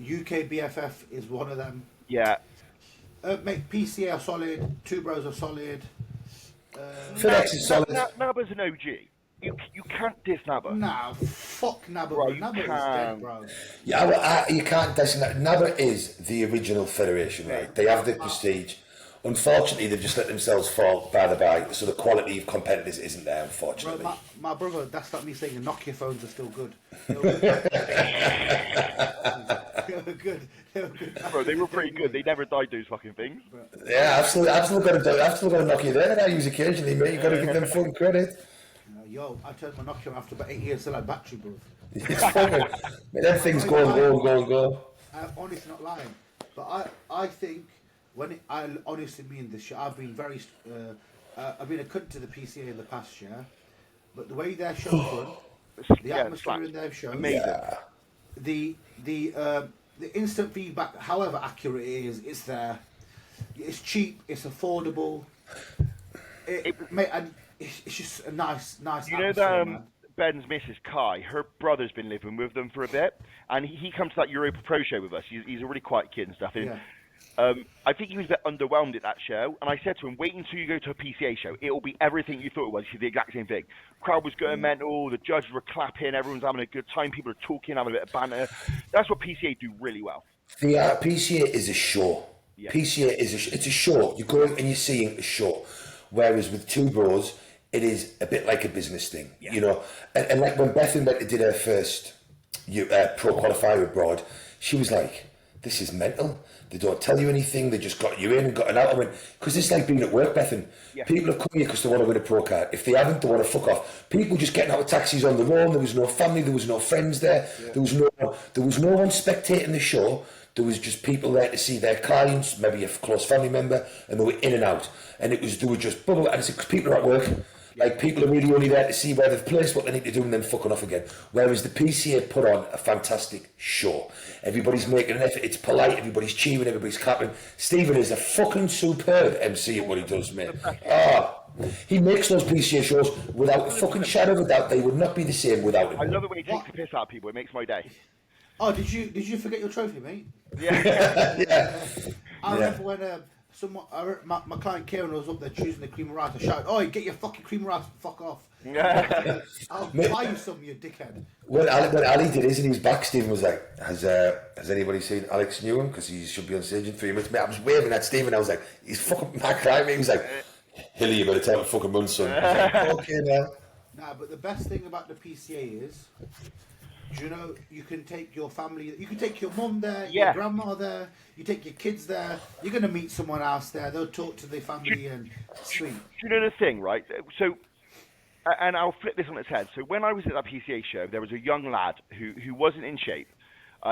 UK BFF is one of them. Yeah. Mate, PCA are solid. Two Bros are solid. FedEx is solid. Naba's an OG. You can't diss Naba. Nah, fuck Naba. Bro, Bro. Naba is dead, bro. Yeah, well, you can't designate. NABA is the original federation, right? They have the prestige. Unfortunately, they've just let themselves fall by the by, so the quality of competitors isn't there, unfortunately. Bro, my brother, that's like me saying the Nokia phones are still good. They were good. Bro, they were pretty good. They never died, those fucking things. Yeah, I've still got a Nokia there that I use occasionally, mate. You've got to give them full credit. Yo, I turned my Nokia after about 8 years, still had battery, bro. It's fucking, man, them things go and go. I'm honestly not lying. But I think, I honestly mean this shit, I've been very, I've been a cunt to the PCA in the past year, but the way their shows run, the atmosphere in their shows, the instant feedback, however accurate it is, it's there. It's cheap, it's affordable. Mate, and it's just a nice You know that Ben's missus, Kai, her brother's been living with them for a bit, and he comes to that Europa Pro show with us. He's a really quiet kid and stuff. And, I think he was a bit underwhelmed at that show, and I said to him, wait until you go to a PCA show. It'll be everything you thought it was. You see the exact same thing. Crowd was going mental, the judges were clapping, everyone's having a good time, people are talking, having a bit of banter. That's what PCA do really well. The PCA is a show. Yeah. PCA it's a show. You're going and you're seeing a show. Whereas with Two Bros, it is a bit like a business thing, you know. And like when Bethan went to did her first pro qualifier abroad, she was like, this is mental. They don't tell you anything. They just got you in and got out. I went, because it's like being at work, Bethan. Yeah. People have come here because they want to win a pro card. If they haven't, they want to fuck off. People just getting out of taxis on their own. There was no family. There was no friends there. Yeah. There was no one spectating the show. There was just people there to see their clients, maybe a close family member, and they were in and out. And they were just bubble. And it's because people are at work. Like, people are really only there to see where they've placed, what they need to do, and then fucking off again. Whereas the PCA put on a fantastic show. Everybody's making an effort. It's polite. Everybody's cheering. Everybody's clapping. Stephen is a fucking superb MC at what he does, mate. He makes those PCA shows without a fucking shadow of a doubt. They would not be the same without him. I love the way he takes the piss out of people. It makes my day. Oh, did you forget your trophy, mate? Yeah. I remember when my client Kieran was up there choosing the cream of rice. I shouted, "Oh, get your fucking cream of rice and fuck off." I'll buy you some, you dickhead. When Ali did his and he was back, Stephen was like, has anybody seen Alex Newham? Because he should be on stage in 3 minutes. Mate, I was waving at Stephen. I was like, he's fucking my client, mate. He was like, Hilly, you better tell him to fucking run, son. I was like, okay, now. Nah, but the best thing about the PCA is, you know, you can take your family, you can take your mum there, your grandma there, you take your kids there, you're going to meet someone else there, they'll talk to their family and sweet. Do you know the thing, right? So, and I'll flip this on its head. So when I was at that PCA show, there was a young lad who wasn't in shape.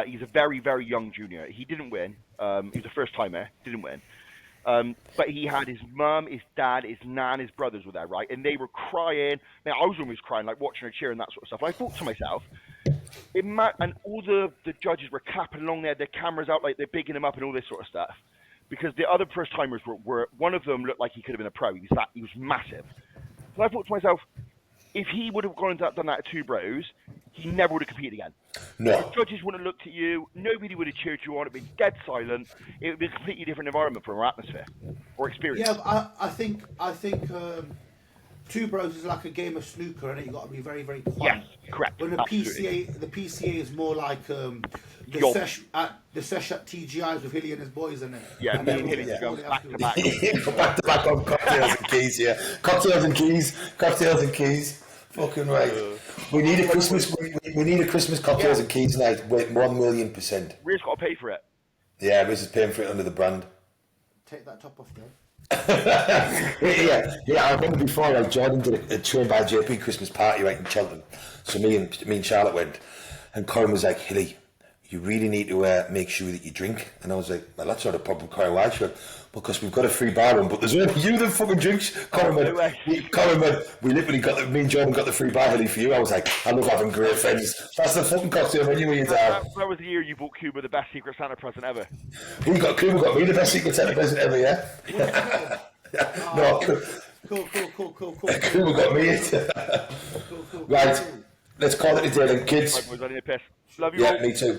He's a very, very young junior. He didn't win. He was a first-timer, didn't win. But he had his mum, his dad, his nan, his brothers were there, right? And they were crying. Now, I was almost crying, like watching her cheer and that sort of stuff. And I thought to myself, and all the judges were clapping along there, their cameras out, like they're bigging him up and all this sort of stuff. Because the other first timers were one of them looked like he could have been a pro. He was massive. So I thought to myself, if he would have gone and done that at Two Bros, he never would have competed again. No. The judges wouldn't have looked at you. Nobody would have cheered you on. It would have been dead silent. It would be a completely different environment from our atmosphere or experience. Yeah, I think Two Bros is like a game of snooker, and you've got to be very, very quiet. Yes, correct. When the PCA is more like the sesh at TGI's with Hilly and his boys, and yeah, me and Hilly go back to back. Back to back on cocktails and keys, yeah. Cocktails and keys. Fucking right. We need a Christmas. We need a Christmas cocktails and keys night. 1,000,000%. We've got to pay for it. Yeah, Riz is paying for it under the brand. Take that top off, though. yeah. I remember before, like Jordan did a Trained by JP Christmas party right in Cheltenham. So me and Charlotte went, and Colin was like, "Hilly, you really need to make sure that you drink. And I was like, well, that's not a problem, Corin. Why? She went, because we've got a free bar run, but there's only you that fucking drinks. Corin went, we literally got me and Jordan got the free bar ready for you. I was like, I love having great friends. That's the fucking cocktail menu when you're down. That was the year you bought Cuba the best Secret Santa present ever. Cuba got me the best Secret Santa present ever, yeah? No, Cool. Cuba got me. Right, let's call it a day then, kids. I was only a piss. Love you all. Yeah, me too.